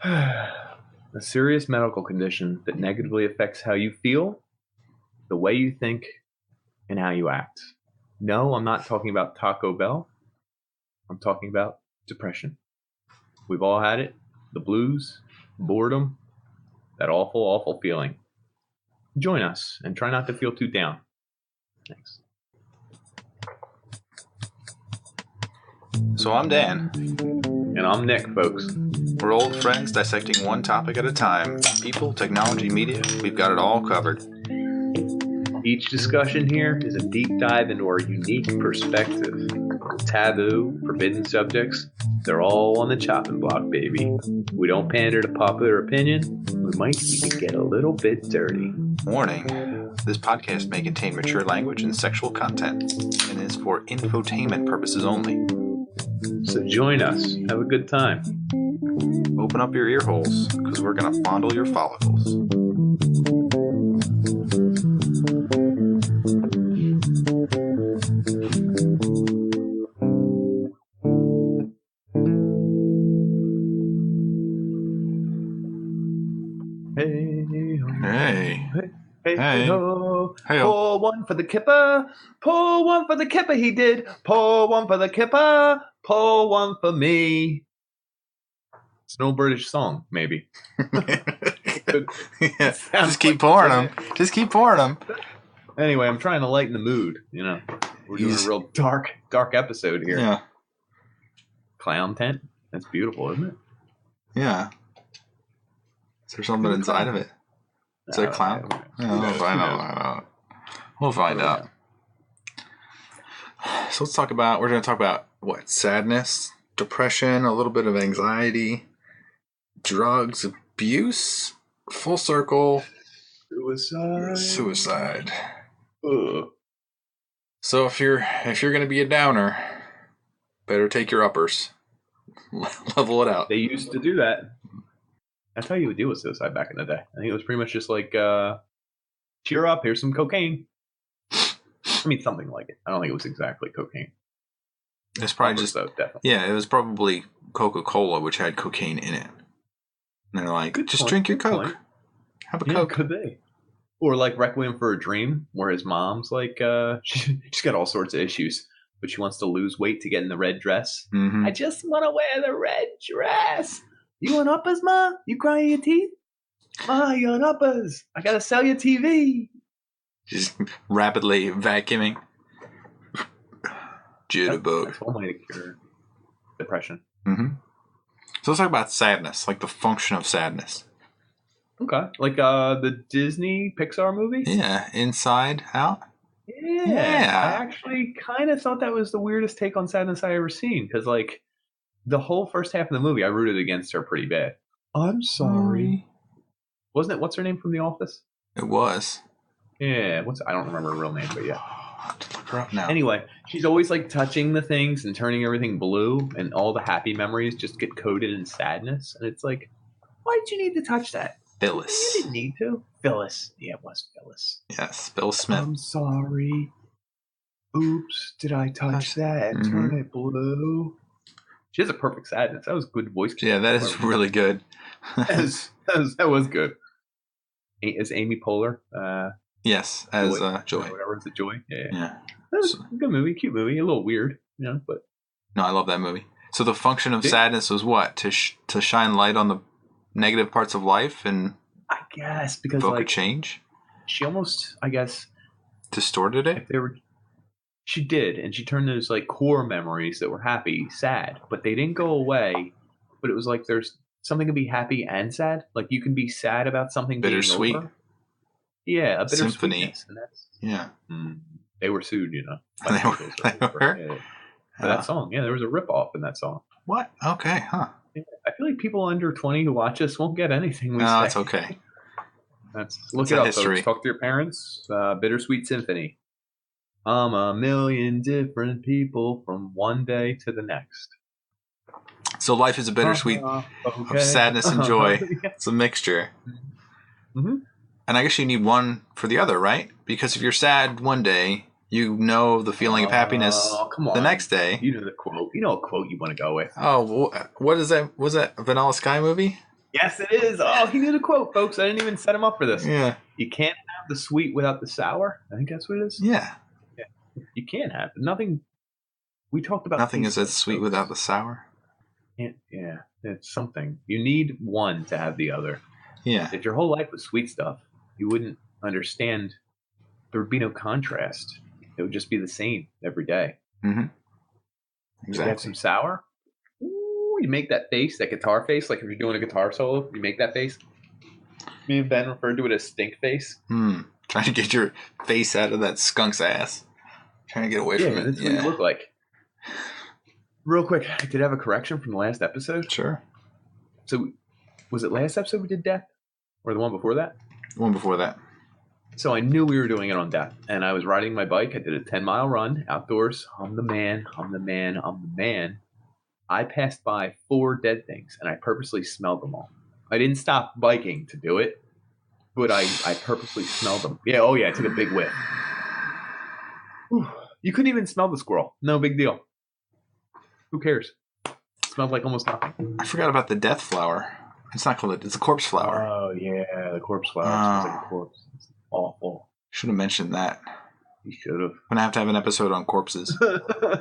A serious medical condition that negatively affects how you feel, the way you think, and how you act. No, I'm not talking about Taco Bell. I'm talking about depression. We've all had it. The blues, boredom, that awful, awful feeling. Join us and try not to feel too down. Thanks. So I'm Dan. And I'm Nick, folks. We're old friends dissecting one topic at a time. People, technology, media, we've got it all covered. Each discussion here is a deep dive into our unique perspective. Taboo, forbidden subjects, they're all on the chopping block, baby. We don't pander to popular opinion. We might even get a little bit dirty. Warning, this podcast may contain mature language and sexual content and is for infotainment purposes only. So join us. Have a good time. Open up your ear holes, because we're going to fondle your follicles. Hey, ho. Pour one for the kipper. Pour one for the kipper, he did. Pour one for the kipper. Pour one for me. It's no British song, maybe. Yeah, just keep pouring them. Just keep pouring them. Anyway, I'm trying to lighten the mood. You know, we're doing a real dark episode here. Yeah. Clown tent. That's beautiful, isn't it? Yeah. Is there something inside of it? Is there a clown? We'll find out. We'll find out. So let's talk about, we're going to talk about what? Sadness, depression, a little bit of anxiety, drugs, abuse, full circle, suicide. Ugh. So if you're going to be a downer, better take your uppers. Level it out. They used to do that. That's how you would deal with suicide back in the day. I think it was pretty much just like, cheer up, here's some cocaine. I mean, something like it. I don't think it was exactly cocaine. It's probably just, definitely. Yeah, it was probably Coca-Cola, which had cocaine in it. And they're like, just drink your Coke. Point. Have a Coke. Could they? Or like Requiem for a Dream, where his mom's like, she's got all sorts of issues, but she wants to lose weight to get in the red dress. Mm-hmm. I just want to wear the red dress. You want uppers, Ma? You crying your teeth? Ma, you want uppers? I gotta sell your TV. Just rapidly vacuuming. Jitterbug. That's one way to cure depression. Mm-hmm. So let's talk about sadness, like the function of sadness. Okay. Like the Disney Pixar movie? Yeah, Inside Out? Yeah. I actually kind of thought that was the weirdest take on sadness I ever seen, because like the whole first half of the movie, I rooted against her pretty bad. I'm sorry. Wasn't it, what's her name from The Office? It was. Yeah, I don't remember her real name, but yeah. I'll have to look her up now. Anyway, she's always like touching the things and turning everything blue, and all the happy memories just get coated in sadness. And it's like, why did you need to touch that? Phyllis. You didn't need to. Phyllis. Yeah, it was Phyllis. Yes, Phyllis Smith. I'm sorry. Oops, did I touch that and turn it blue? She has a perfect sadness. That was good voice. Yeah, that is really good. that was good. Is Amy Poehler? Yes, as Joy. Whatever, is it Joy? Yeah. That was a good movie, cute movie, a little weird, but. No, I love that movie. So the function of sadness was what? To shine light on the negative parts of life and I guess because evoke a change? She almost, I guess, distorted it? She did, and she turned those like core memories that were happy, sad, but they didn't go away. But it was like there's something can be happy and sad. Like you can be sad about something bittersweet. Being over. Yeah, a bittersweet symphony. Yeah. They were sued, They were? Yeah. For that song. Yeah, there was a ripoff in that song. What? Okay, huh. Yeah, I feel like people under 20 who watch us won't get anything we say. No, it's okay. Look it up, folks. Talk to your parents. Bittersweet Symphony. I'm a million different people from one day to the next. So life is a bittersweet of sadness and joy. Yeah. It's a mixture. Mm-hmm. And I guess you need one for the other, right? Because if you're sad one day, you know the feeling of happiness the next day. You know the quote. You know a quote you want to go with. Oh, what is that? Was that a Vanilla Sky movie? Yes, it is. Oh, he knew the quote, folks. I didn't even set him up for this. Yeah. You can't have the sweet without the sour. I think that's what it is. Yeah. You can't have nothing. We talked about Nothing is taste as buds, sweet folks. without the sour. Yeah, it's something. You need one to have the other. Yeah. If your whole life was sweet stuff, you wouldn't understand. There would be no contrast. It would just be the same every day. Mm-hmm. If you have Exactly. some sour, ooh, you make that face, that guitar face. Like if you're doing a guitar solo, you make that face. Me and Ben referred to it as stink face. Trying to get your face out of that skunk's ass. Trying to get away from it. That's what you look like. Real quick, I did have a correction from the last episode. Sure. So, was it last episode we did death? Or the one before that? The one before that. So I knew we were doing it on death. And I was riding my bike. I did a 10-mile run outdoors. I'm the man. I'm the man. I'm the man. I passed by 4 dead things, and I purposely smelled them all. I didn't stop biking to do it, but I purposely smelled them. Yeah, oh yeah, I took a big whiff. Whew. You couldn't even smell the squirrel. No big deal. Who cares? It smelled like almost nothing. I forgot about the death flower. It's not called it's a corpse flower. Oh yeah, the corpse flower. It smells like a corpse. It's awful. Should have mentioned that. You should have. I'm gonna have to have an episode on corpses.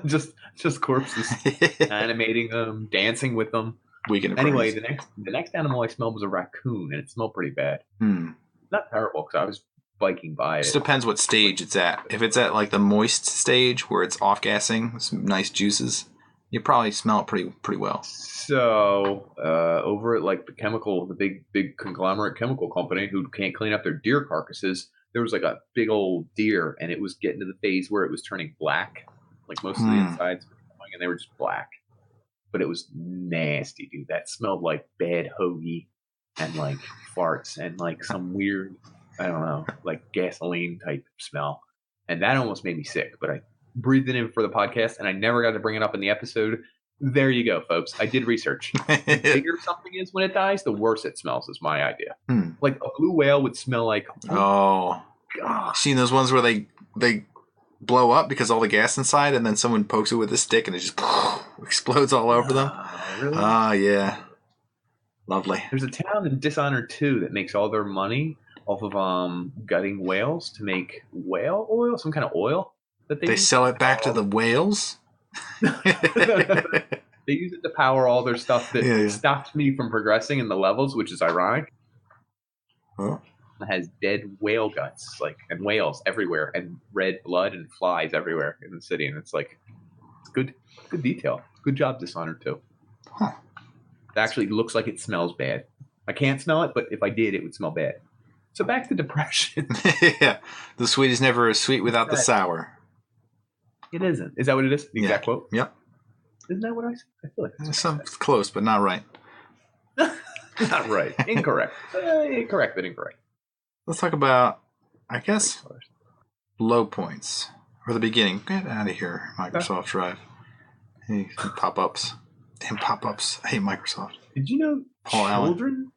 just corpses, animating them, dancing with them. Weekend of Anyway, Prinze. the next animal I smelled was a raccoon, and it smelled pretty bad. Not terrible because I was biking by it. Just depends what stage it's at. If it's at like the moist stage where it's off gassing, some nice juices, you probably smell it pretty well. So over at like the big conglomerate chemical company who can't clean up their deer carcasses, there was like a big old deer, and it was getting to the phase where it was turning black, like most of the insides were going, and they were just black. But it was nasty, dude. That smelled like bad hoagie and like farts and like some weird, I don't know, like gasoline type smell. And that almost made me sick, but I breathed it in for the podcast, and I never got to bring it up in the episode. There you go, folks. I did research. The bigger something is when it dies, the worse it smells, is my idea. Like a blue whale would smell like... Oh. God. Seen those ones where they blow up because all the gas inside, and then someone pokes it with a stick and it just explodes all over them? Really? Ah, yeah. Lovely. There's a town in Dishonored 2 that makes all their money off of gutting whales to make whale oil, some kind of oil that they use. Sell it back to the whales? They use it to power all their stuff that stopped me from progressing in the levels, which is ironic. Huh? It has dead whale guts, and whales everywhere, and red blood and flies everywhere in the city, and it's good detail. Good job, Dishonored 2. Huh. It actually looks like it smells bad. I can't smell it, but if I did, it would smell bad. So back to depression. Yeah, the sweet is never as sweet without the sour. It isn't. Is that what it is? The exact quote? Yep. Isn't that what I said? I feel like it's close, but not right. Not right. Incorrect. Incorrect, but incorrect. Let's talk about, I guess, low points. Or the beginning. Get out of here, Microsoft Drive. Hey, pop-ups. Damn pop-ups. I hate Microsoft. Did you know children...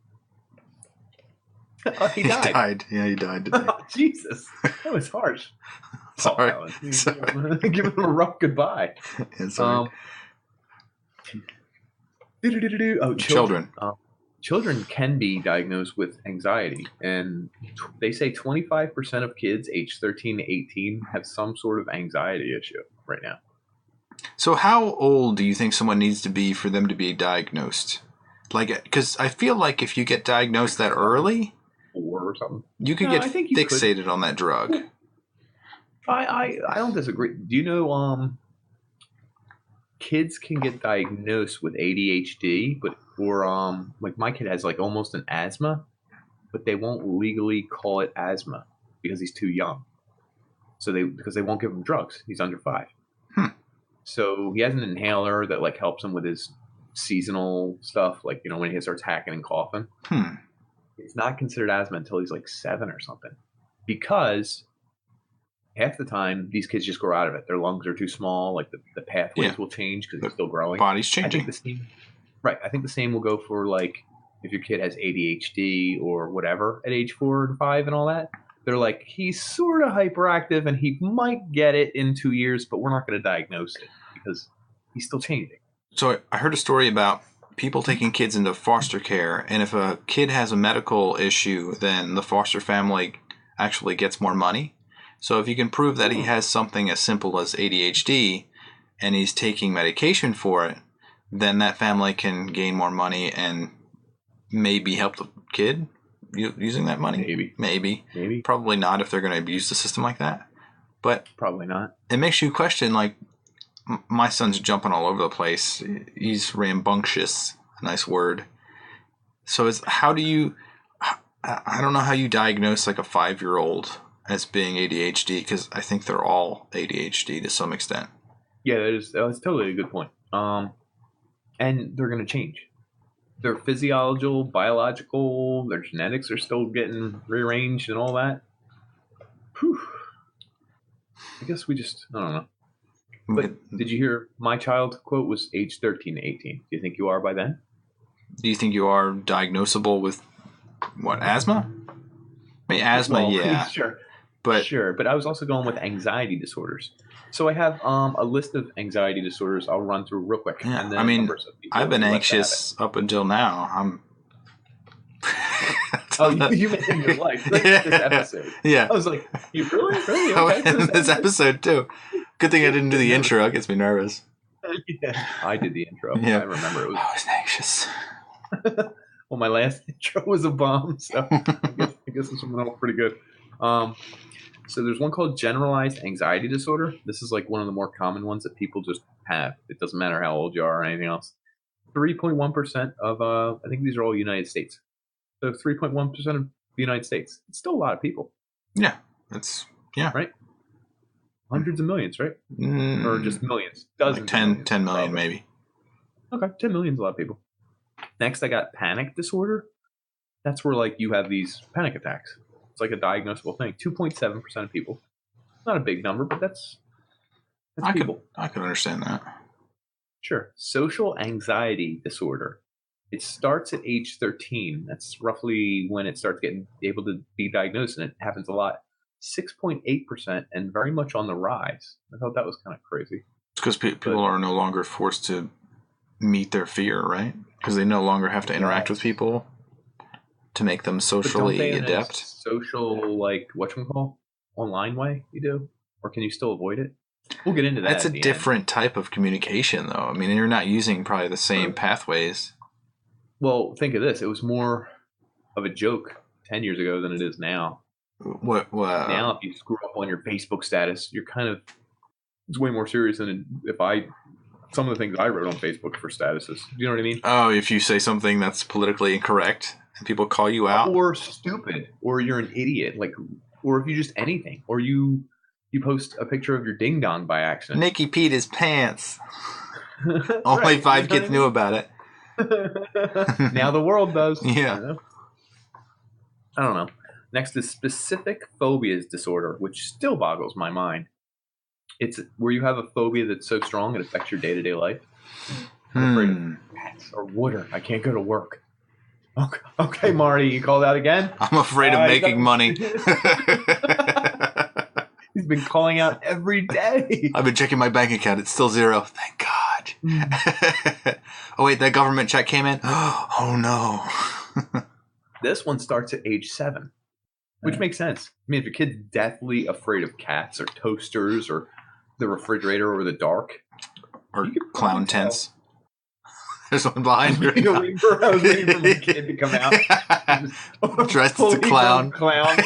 Oh, he died. Yeah, he died today. Oh, Jesus. That was harsh. Sorry. Give him a rough goodbye. Yeah, sorry. Children. Children can be diagnosed with anxiety, and they say 25% of kids aged 13 to 18 have some sort of anxiety issue right now. So how old do you think someone needs to be for them to be diagnosed? Because I feel like if you get diagnosed that early, 4 or something, you could get fixated on that drug. I don't disagree. Do you know kids can get diagnosed with ADHD, or my kid has almost an asthma, but they won't legally call it asthma because he's too young. So because they won't give him drugs. He's under 5. So he has an inhaler that helps him with his seasonal stuff, when he starts hacking and coughing. It's not considered asthma until he's 7 or something, because half the time these kids just grow out of it. Their lungs are too small. The pathways will change because they're still growing. Body's changing. I think the same will go for if your kid has ADHD or whatever at age 4 and 5 and all that. They're he's sort of hyperactive and he might get it in 2 years, but we're not going to diagnose it because he's still changing. So I heard a story about people taking kids into foster care, and if a kid has a medical issue, then the foster family actually gets more money. So if you can prove that he has something as simple as ADHD and he's taking medication for it, then that family can gain more money and maybe help the kid using that money. Maybe. Probably not if they're going to abuse the system like that. But probably not. It makes you question, like, my son's jumping all over the place. He's rambunctious. A nice word. So how do you... I don't know how you diagnose like a 5-year-old as being ADHD, because I think they're all ADHD to some extent. Yeah, that's totally a good point. And they're going to change. Their physiological, biological, their genetics are still getting rearranged and all that. Whew. I guess I don't know. But did you hear my child quote was age 13 to 18? Do you think you are by then? Do you think you are diagnosable with what, asthma? I mean, asthma, yeah. Sure. But I was also going with anxiety disorders. So I have a list of anxiety disorders I'll run through real quick. Yeah, and then I mean, I've been anxious up until now. You made it in your life. This episode. Yeah. I was like, you really? Okay, this episode too. Good thing I didn't do the intro. It gets me nervous. Yeah, I did the intro. Yeah. I remember it was. I was anxious. Well, my last intro was a bomb, so I guess this one went off pretty good. So there's one called generalized anxiety disorder. This is like one of the more common ones that people just have. It doesn't matter how old you are or anything else. 3.1% of, I think these are all United States. So 3.1% of the United States. It's still a lot of people. Yeah. Right? Hundreds of millions, right? Or just millions? Dozens. Like 10 million maybe. Okay, 10 million is a lot of people. Next, I got panic disorder. That's where like you have these panic attacks. It's like a diagnosable thing. 2.7% of people. Not a big number, but that's people. I could understand that. Sure. Social anxiety disorder. It starts at age 13. That's roughly when it starts getting able to be diagnosed, and it happens a lot. 6.8% and very much on the rise. I thought that was kind of crazy. It's because people are no longer forced to meet their fear, right? Because they no longer have to interact with people to make them socially adept. Social, like, whatchamacall? Online way you do? Or can you still avoid it? We'll get into that. That's a different type of communication, though. I mean, you're not using probably the same pathways. Well, think of this. It was more of a joke 10 years ago than it is now. What? Now, if you screw up on your Facebook status, you're kind of... It's way more serious than some of the things I wrote on Facebook for statuses. Do you know what I mean? Oh, if you say something that's politically incorrect and people call you out? Or stupid. Or you're an idiot. Or if you just anything. Or you post a picture of your ding-dong by accident. Nikki peed his pants. Only 5 kids knew about it. Now the world does. Yeah. I don't know. Next is specific phobias disorder, which still boggles my mind. It's where you have a phobia that's so strong it affects your day-to-day life. I'm afraid of cats or water. I can't go to work. Okay, Marty, you called out again? I'm afraid of making money. He's been calling out every day. I've been checking my bank account. It's still zero. Thank God. Oh, wait, that government check came in? Oh, no. This one starts at age 7, which makes sense. I mean, if your kid's deathly afraid of cats or toasters or the refrigerator or the dark. Or clown tents. There's one behind her. I was waiting for my kid to come out. Dressed as a clown. Clown in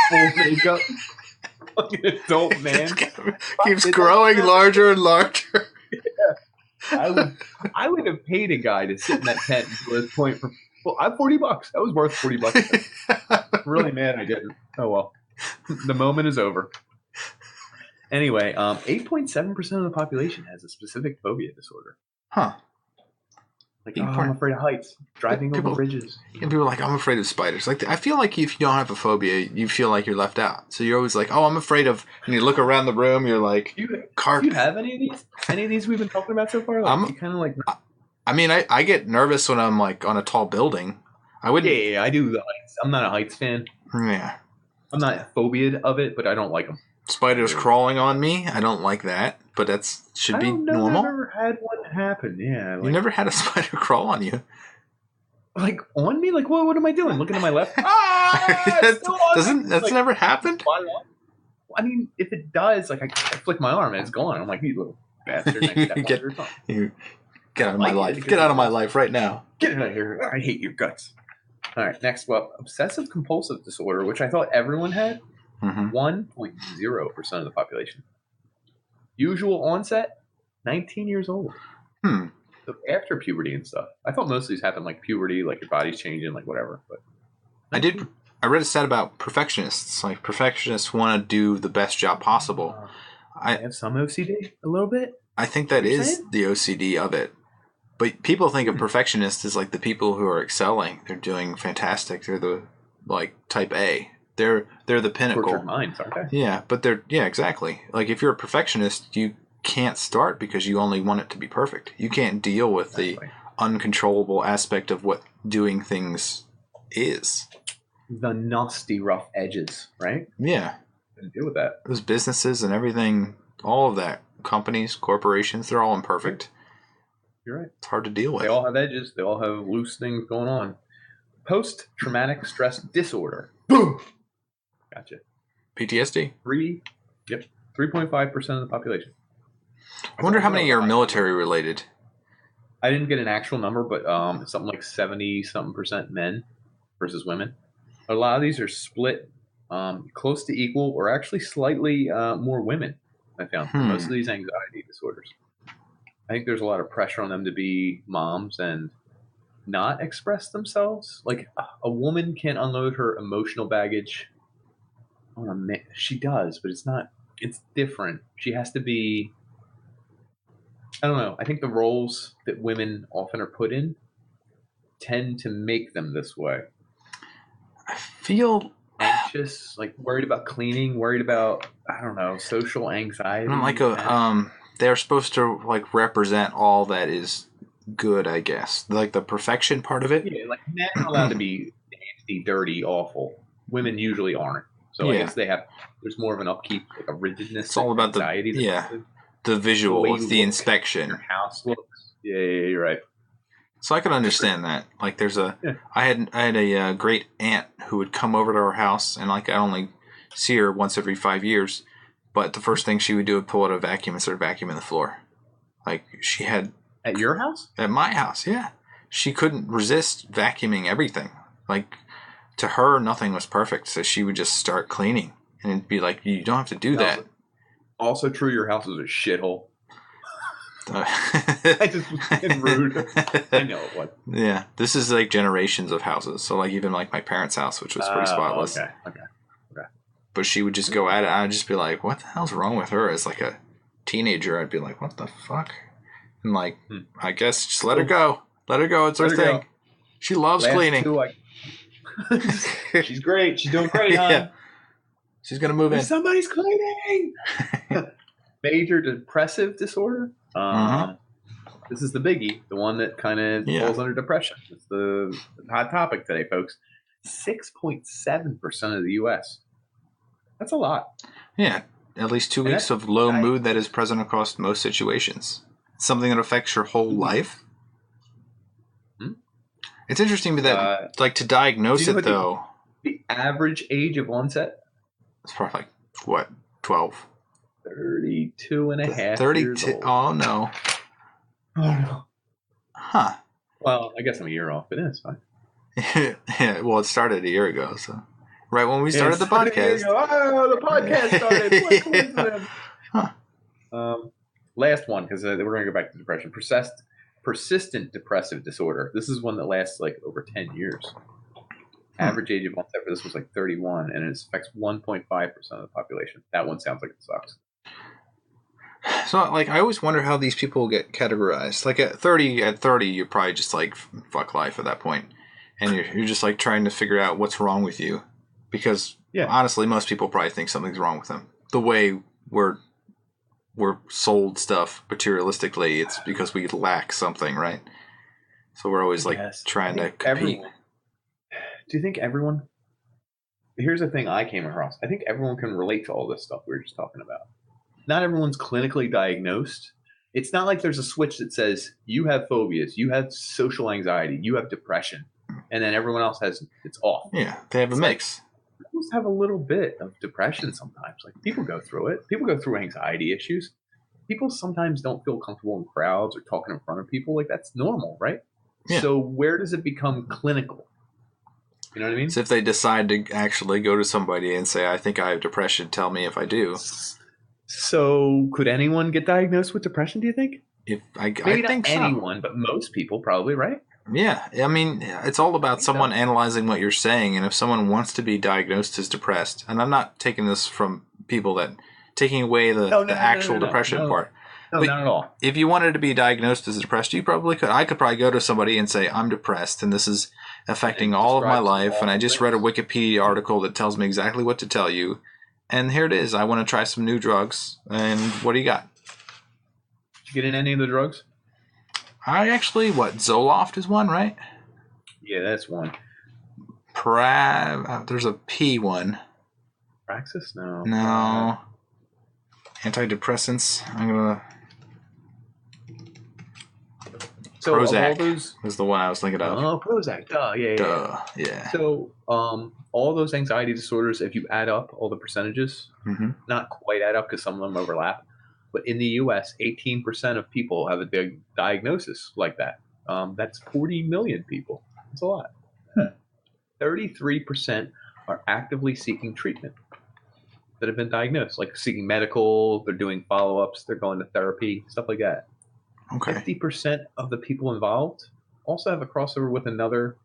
full makeup. Like an adult man. Keeps growing larger and larger. Yeah. I would have paid a guy to sit in that tent until this point for $40. That was worth $40. I'm really mad I didn't. Oh well. The moment is over. Anyway, 8.7% of the population has a specific phobia disorder. Huh. Like, I'm afraid of heights. Driving over bridges. And people are like, I'm afraid of spiders. Like, I feel like if you don't have a phobia, you feel like you're left out. So you're always like, oh, I'm afraid of... And you look around the room, you're like... Do you have any of these? Any of these we've been talking about so far? Like, you kind of like... I mean, I get nervous when I'm like on a tall building. I wouldn't... Yeah, I do the heights. I'm not a heights fan. Yeah. I'm not phobiaed of it, but I don't like them. Spiders crawling on me, I don't like that. but that's should I be don't know that I've normal. ever had one happen. Yeah, You like never had a spider crawl on you. on me. Like what? What am I doing? Looking to my left. Ah, it's still on me. That's Like, never happened? I mean, if it does, like I flick my arm and it's gone. I'm like, you little bastard. And I step on your tongue. Get out of my life. Get out of my life right now. Get out of here. I hate your guts. All right, next up, obsessive compulsive disorder, which I thought everyone had. 1.0% of the population. Usual onset, 19 years old. So after puberty and stuff. I thought most of these happen like puberty, like your body's changing, like whatever. But I read a stat about perfectionists. Like perfectionists want to do the best job possible. I have some OCD, a little bit. I think that is the OCD of it. But people think of perfectionists as like the people who are excelling. They're doing fantastic. They're the like type A. They're the pinnacle. Tortured minds, aren't they? Yeah, but exactly. Like if you're a perfectionist, you can't start because you only want it to be perfect. You can't deal with the uncontrollable aspect of what doing things is. The nasty rough edges, right? Yeah. Deal with that. Those businesses and everything, all of that, companies, corporations, they're all imperfect. You're right. It's hard to deal with. They all have edges. They all have loose things going on. Post-traumatic stress disorder. Boom! Gotcha. PTSD? 3.5% of the population. I wonder how many are military related. I didn't get an actual number, but something like 70-something% men versus women. A lot of these are split close to equal or actually slightly more women, I found, for most of these anxiety disorders. I think there's a lot of pressure on them to be moms and not express themselves. Like a woman can unload her emotional baggage on a man. She does, but it's different. She has to be, I don't know. I think the roles that women often are put in tend to make them this way. I feel anxious, like worried about cleaning, worried about, I don't know, social anxiety. Like they're supposed to like represent all that is good, I guess. Like the perfection part of it. Yeah, like men are allowed to be nasty, dirty, awful. Women usually aren't. So I guess there's more of an upkeep, like a rigidness. It's all about anxiety. The visual, it's the inspection. Your house looks. Yeah, you're right. So I could understand that. Like I had a great aunt who would come over to our house, and like I only see her once every 5 years, but the first thing she would do would pull out a vacuum and start vacuuming the floor. Like she had at your house? At my house, yeah. She couldn't resist vacuuming everything. Like to her, nothing was perfect, so she would just start cleaning, and it'd be like, you don't have to do that. Also true, your house is a shithole. I just was being rude. I know it was. Yeah, this is like generations of houses. So like even like my parents' house, which was pretty spotless. Okay. But she would just go at it. I'd just be like, "What the hell's wrong with her?" As like a teenager, I'd be like, "What the fuck?" And like, I guess just let her go. Let her go. It's her thing. Go. She loves cleaning. She's great. She's doing great, hon. Yeah. She's gonna move in. Somebody's cleaning. Major depressive disorder. This is the biggie, the one that kind of falls under depression. It's the hot topic today, folks. 6.7% of the U.S. That's a lot. Yeah, at least 2 weeks of low mood that is present across most situations. It's something that affects your whole life. It's interesting that, like, to diagnose it though. The average age of onset? It's probably like what, 12. 32 and a half 32 years old. Oh no. Oh no. Huh. Well, I guess I'm a year off, but it's fine. Yeah, well, it started a year ago, so right when we started the podcast. Oh, the podcast started. What coincidence. Last one, because we're going to go back to depression. Persistent depressive disorder. This is one that lasts like over 10 years. Average age of onset for this was like 31, and it affects 1.5% of the population. That one sounds like it sucks. So, like, I always wonder how these people get categorized. Like, at 30, you're probably just like, fuck life at that point. And you're just, like, trying to figure out what's wrong with you. Because, honestly, most people probably think something's wrong with them. The way we're sold stuff materialistically, it's because we lack something, right? So we're always, like, trying to compete. Do you think everyone... Here's the thing I came across. I think everyone can relate to all this stuff we were just talking about. not everyone's clinically diagnosed. It's not like there's a switch that says you have phobias, you have social anxiety, you have depression, and then everyone else has it's off. Yeah, they have a It's like mix. people have a little bit of depression sometimes. Like people go through it. People go through anxiety issues. People sometimes don't feel comfortable in crowds or talking in front of people. Like that's normal, right? Yeah. So where does it become clinical? You know what I mean? So if they decide to actually go to somebody and say, I think I have depression, tell me if I do. So could anyone get diagnosed with depression, do you think? If I Maybe not think so. anyone, but most people probably, right? Yeah, I mean, it's all about someone analyzing what you're saying, and if someone wants to be diagnosed as depressed, and I'm not taking this from people that taking away the actual depression part. No, but not at all. If you wanted to be diagnosed as depressed, you probably could. I could probably go to somebody and say, I'm depressed, and this is affecting all of my life, and I just read a Wikipedia article that tells me exactly what to tell you, and here it is. I want to try some new drugs, and what do you got? Did you get in any of the drugs? I actually, Zoloft is one, right? Yeah, that's one. There's a P one. Praxis? No. No. Antidepressants. I'm gonna. So Prozac all those was the one I was thinking of. Oh, Prozac. Duh. Yeah. So all those anxiety disorders, if you add up all the percentages, not quite add up because some of them overlap, but in the U.S., 18% of people have a diagnosis like that. That's 40 million people. That's a lot. 33% are actively seeking treatment that have been diagnosed, like seeking medical, they're doing follow-ups, they're going to therapy, stuff like that. Okay. 50% of the people involved also have a crossover with another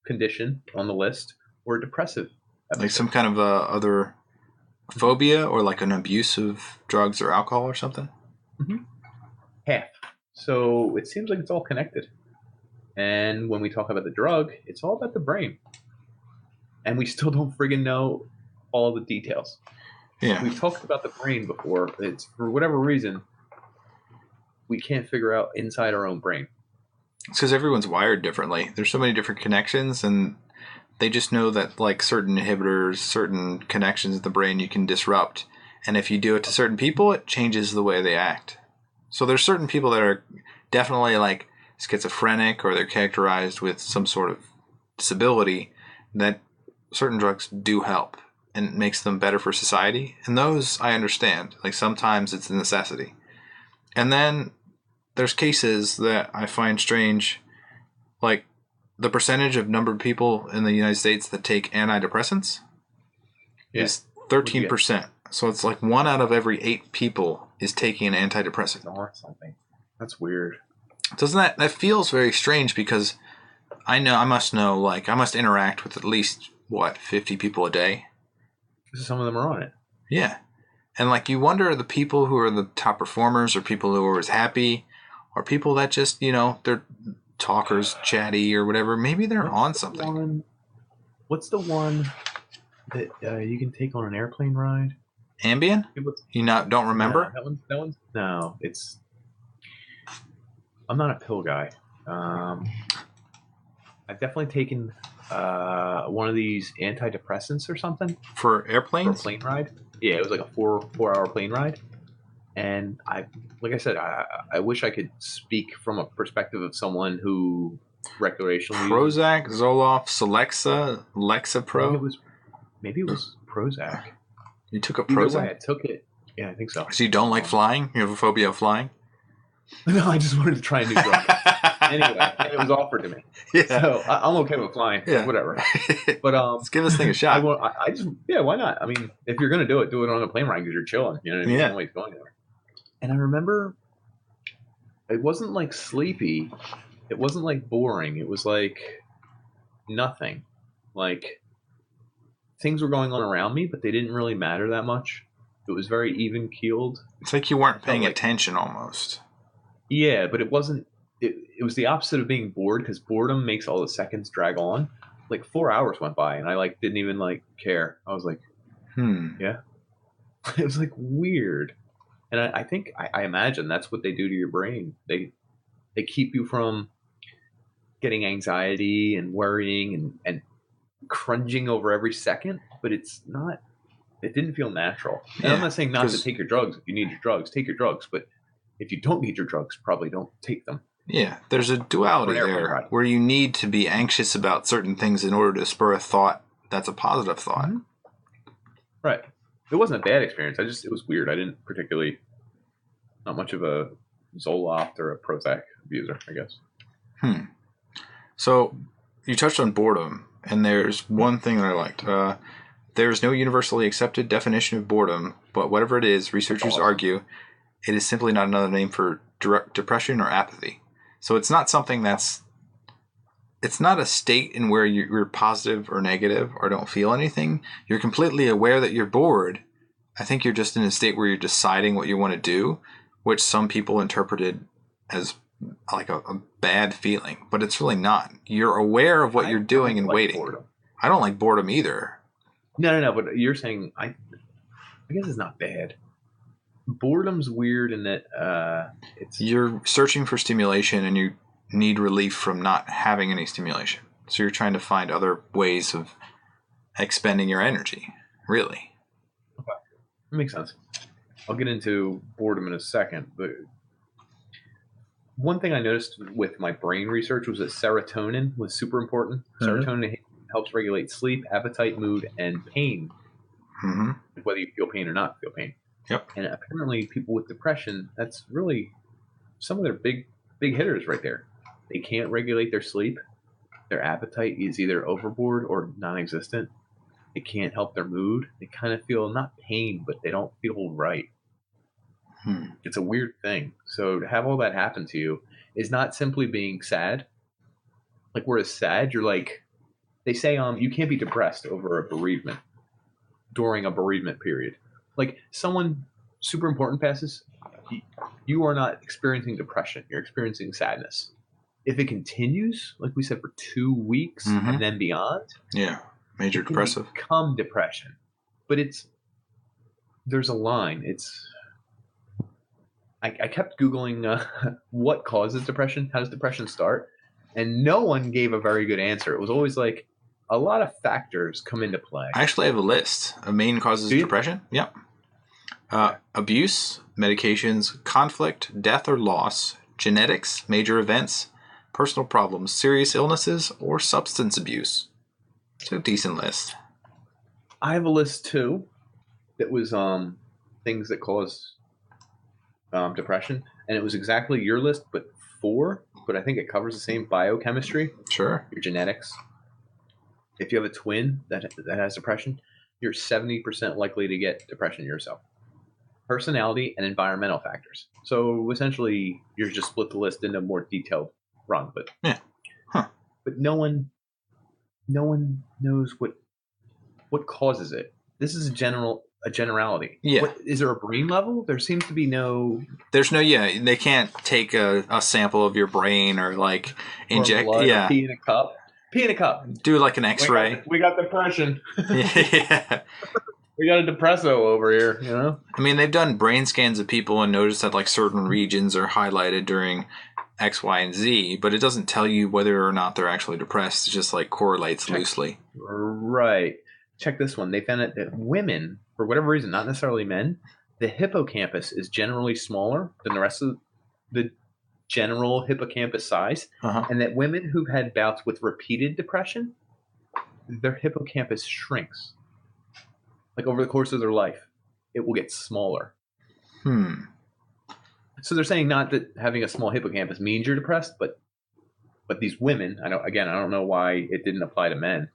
condition on the list or a depressive episode. Like some kind of other phobia or like an abuse of drugs or alcohol or something? Half. So it seems like it's all connected. And when we talk about the drug, it's all about the brain. And we still don't friggin' know all the details. Yeah. We've talked about the brain before. It's for whatever reason, we can't figure out inside our own brain. It's because everyone's wired differently. There's so many different connections, and they just know that like certain inhibitors, certain connections in the brain you can disrupt. And if you do it to certain people, it changes the way they act. So there's certain people that are definitely like schizophrenic or they're characterized with some sort of disability that certain drugs do help and it makes them better for society. And those I understand. Like sometimes it's a necessity. And then there's cases that I find strange, like the percentage of number of people in the United States that take antidepressants is 13%. So it's like 1 out of every 8 people is taking an antidepressant. Or something. That's weird. Doesn't that feels very strange because I must interact with at least 50 people a day. Some of them are on it. Yeah. And like you wonder the people who are the top performers or people who are always happy or people that just, they're talkers, chatty or whatever. Maybe they're on something. What's the one that you can take on an airplane ride? Ambien? You don't remember? That one's no. It's. I'm not a pill guy. I've definitely taken one of these antidepressants or something for airplanes. For a plane ride. Yeah, it was like a 4-hour plane ride, and like I said, I wish I could speak from a perspective of someone who recreationally Prozac, Zoloft, Celexa, Lexapro. Maybe it was Prozac. You took a Prozac? I took it. Yeah, I think so. So you don't like flying? You have a phobia of flying? No, I just wanted to try a new drug. Anyway, it was offered to me. Yeah. So I'm okay with flying. Yeah. Whatever. But let's give this thing a shot. Why not? I mean, if you're gonna do it on a plane ride because you're chilling. You know what I mean? Yeah. Nobody's going there. And I remember it wasn't like sleepy. It wasn't like boring. It was like nothing. Like things were going on around me, but they didn't really matter that much. It was very even keeled. It's like you weren't paying attention almost. Yeah, but it wasn't. It was the opposite of being bored because boredom makes all the seconds drag on. Like 4 hours went by and I didn't even care. I was like, yeah. It was weird. And I think I imagine that's what they do to your brain. They keep you from getting anxiety and worrying and cringing over every second, but it's not It didn't feel natural. And Yeah, I'm not saying not to take your drugs. If you need your drugs, take your drugs. But if you don't need your drugs, probably don't take them. yeah, there's a For an duality airplane there ride. where you need to be anxious about certain things in order to spur a thought that's a positive thought. Mm-hmm. Right. It wasn't a bad experience. It was weird. I didn't particularly, not much of a Zoloft or a Prozac abuser, I guess. So you touched on boredom, and there's one thing that I liked. There's no universally accepted definition of boredom, but whatever it is, researchers argue it is simply not another name for depression or apathy. So it's not something it's not a state in where you're positive or negative or don't feel anything. You're completely aware that you're bored. I think you're just in a state where you're deciding what you want to do, which some people interpreted as like a bad feeling, but it's really not. You're aware of what you're doing and waiting. Boredom. I don't like boredom either. No. But you're saying I guess it's not bad. Boredom's weird in that you're searching for stimulation and you need relief from not having any stimulation. So you're trying to find other ways of expending your energy, really. Okay. That makes sense. I'll get into boredom in a second, but one thing I noticed with my brain research was that serotonin was super important. Mm-hmm. Serotonin helps regulate sleep, appetite, mood, and pain. Mm-hmm. Whether you feel pain or not feel pain. Yep. And apparently people with depression, that's really some of their big hitters right there. They can't regulate their sleep. Their appetite is either overboard or non-existent. They can't help their mood. They kind of feel not pain, but they don't feel right. It's a weird thing. So to have all that happen to you is not simply being sad. Like whereas sad, you're like, they say you can't be depressed over a bereavement during a bereavement period. Like someone super important passes, you are not experiencing depression. You're experiencing sadness. If it continues, like we said, for 2 weeks and then beyond, major depressive, become depression. But there's a line. I kept Googling what causes depression. How does depression start? And no one gave a very good answer. It was always like a lot of factors come into play. I actually have a list of main causes of depression. Yep. Abuse, medications, conflict, death or loss, genetics, major events, personal problems, serious illnesses, or substance abuse. It's a decent list. I have a list too that was things that cause depression, and it was exactly your list, but 4. But I think it covers the same: biochemistry, sure, your genetics. If you have a twin that has depression, you're 70% likely to get depression yourself. Personality and environmental factors. So essentially, you're just split the list into a more detailed run, but but no one knows what causes it. This is a generality. Yeah. Is there a brain level? There seems to be no. There's no. Yeah, they can't take a sample of your brain or like inject. Or blood, or pee in a cup. Pee in a cup. Do like an X-ray. We got depression. Yeah. We got a depresso over here, you know? I mean, they've done brain scans of people and noticed that like certain regions are highlighted during X, Y, and Z, but it doesn't tell you whether or not they're actually depressed. It just like correlates loosely. Right. Check this one. They found that women, for whatever reason, not necessarily men, the hippocampus is generally smaller than the rest of the general hippocampus size, and that women who've had bouts with repeated depression, their hippocampus shrinks. Like over the course of their life, it will get smaller. So they're saying not that having a small hippocampus means you're depressed, but these women, I don't know why it didn't apply to men.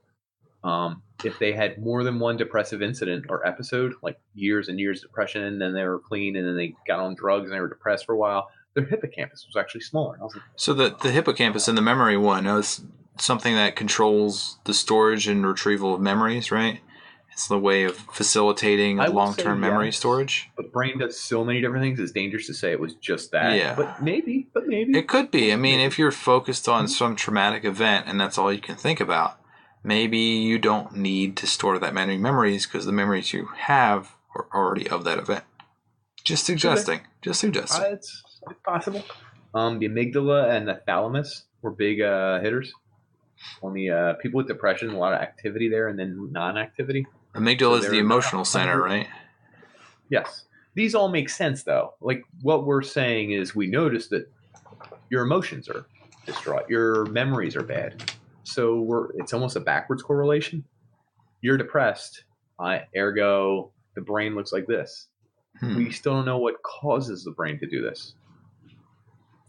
If they had more than one depressive incident or episode, like years and years of depression, and then they were clean, and then they got on drugs and they were depressed for a while, their hippocampus was actually smaller. So the hippocampus in the memory one is something that controls the storage and retrieval of memories, right? It's the way of facilitating long-term memory storage. But the brain does so many different things, it's dangerous to say it was just that. Yeah. But maybe. It could be. I mean, if you're focused on some traumatic event and that's all you can think about, maybe you don't need to store that many memories because the memories you have are already of that event. Just suggesting. It's possible. The amygdala and the thalamus were big hitters. On the people with depression, a lot of activity there and then non-activity. Amygdala So is the they're not emotional center, 100. right? Yes. These all make sense, though. Like, what we're saying is we notice that your emotions are distraught, your memories are bad. So it's almost a backwards correlation. You're depressed, ergo, the brain looks like this. We still don't know what causes the brain to do this.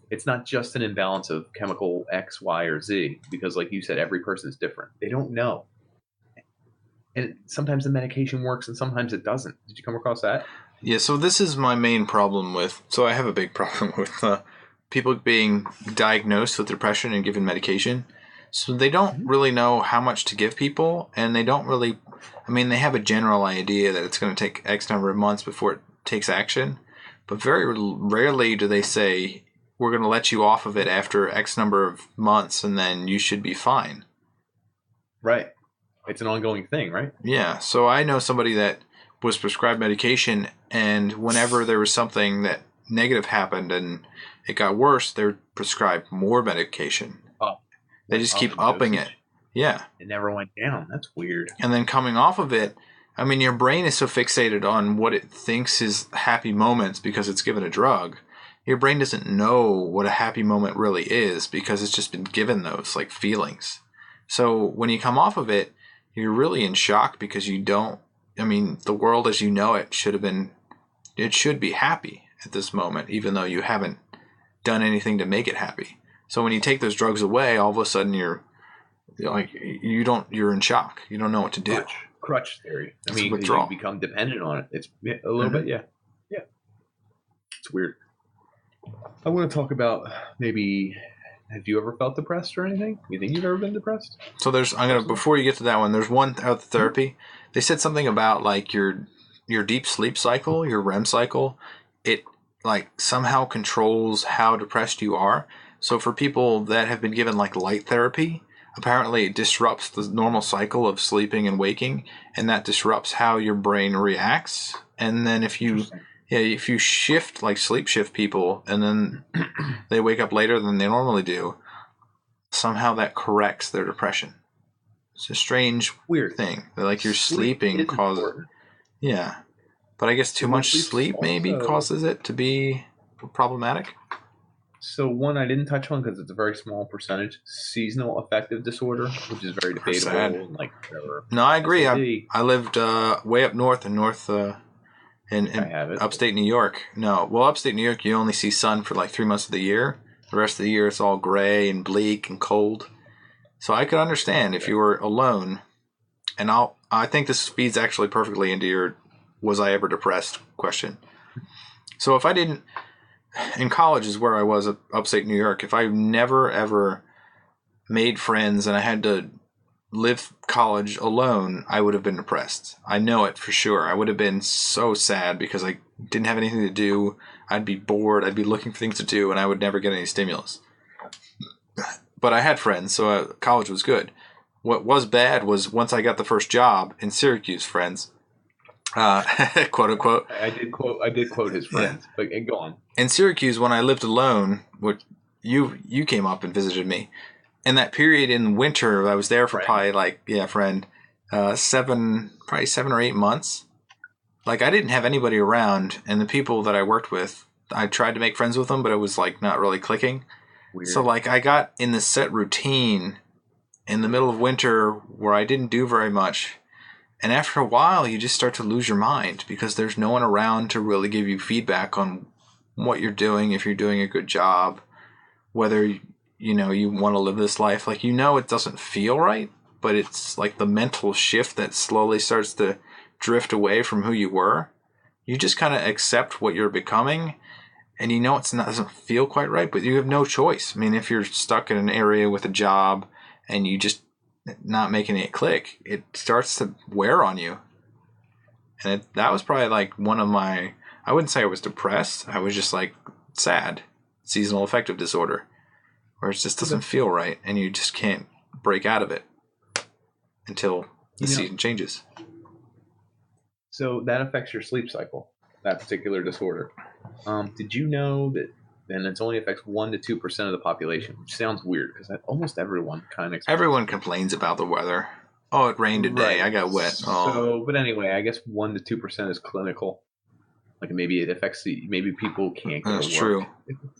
It's not just an imbalance of chemical X, Y, or Z, because, like you said, every person is different. They don't know. And sometimes the medication works and sometimes it doesn't. Did you come across that? Yeah, so this is my main problem with, so I have a big problem with people being diagnosed with depression and given medication. So they don't really know how much to give people, and they don't really, I mean, they have a general idea that it's going to take X number of months before it takes action, but very rarely do they say, we're going to let you off of it after X number of months, and then you should be fine. Right. It's an ongoing thing, right? Yeah, so I know somebody that was prescribed medication, and whenever there was something that negative happened and it got worse, they're prescribed more medication. Oh, they just keep upping it. Yeah. It never went down. That's weird. And then coming off of it, I mean, your brain is so fixated on what it thinks is happy moments because it's given a drug. Your brain doesn't know what a happy moment really is because it's just been given those like feelings. So when you come off of it, you're really in shock because you don't, I mean, the world as you know it should be happy at this moment, even though you haven't done anything to make it happy. So when you take those drugs away, all of a sudden you're in shock. You don't know what to do. Crutch theory. I mean, withdrawal. You become dependent on it. It's a little bit, yeah. Yeah. It's weird. I want to talk about maybe, have you ever felt depressed or anything? You think you've ever been depressed? So before you get to that one, there's one out the therapy. They said something about like your deep sleep cycle, your REM cycle. It like somehow controls how depressed you are. So for people that have been given like light therapy, apparently it disrupts the normal cycle of sleeping and waking, and that disrupts how your brain reacts. And then if you shift, like sleep shift people, and then they wake up later than they normally do, somehow that corrects their depression. It's a strange, weird thing. Like your sleeping causes it. Yeah. But I guess too much sleep maybe causes it to be problematic. So one I didn't touch on because it's a very small percentage, seasonal affective disorder, which is very debatable. And like whatever. No, I agree. I lived way up north in upstate New York. No, well, upstate New York, you only see sun for like 3 months of the year. The rest of the year, it's all gray and bleak and cold. So I could understand if you were alone. And I think this feeds actually perfectly into your "was I ever depressed" question. So if I didn't, in college is where I was, upstate New York. If I never ever made friends and I had to live college alone, I would have been depressed. I know it for sure. I would have been so sad because I didn't have anything to do. I'd be bored. I'd be looking for things to do, and I would never get any stimulus. But I had friends, so college was good. What was bad was once I got the first job in Syracuse, friends, quote unquote. I did quote his friends, but go on. In Syracuse, when I lived alone, which you came up and visited me. In that period in winter, I was there for probably 7 or 8 months. Like I didn't have anybody around, and the people that I worked with, I tried to make friends with them, but it was like not really clicking. Weird. So like I got in this set routine in the middle of winter where I didn't do very much. And after a while, you just start to lose your mind because there's no one around to really give you feedback on what you're doing, if you're doing a good job, whether you want to live this life. Like, it doesn't feel right, but it's like the mental shift that slowly starts to drift away from who you were. You just kind of accept what you're becoming, and doesn't feel quite right, but you have no choice. I mean, if you're stuck in an area with a job and you just not making it click, it starts to wear on you. And that was probably like one of my, I wouldn't say I was depressed. I was just like sad. Seasonal affective disorder, where it just doesn't feel right and you just can't break out of it until the season changes. So that affects your sleep cycle, that particular disorder. Did you know that then it only affects 1 to 2% of the population, which sounds weird because almost everyone kind of everyone complains about the weather. Oh, it rained today. Right. I got wet. Oh, So, but anyway, I guess 1 to 2% is clinical. Like maybe it affects maybe people can't go to that's work. true. You know what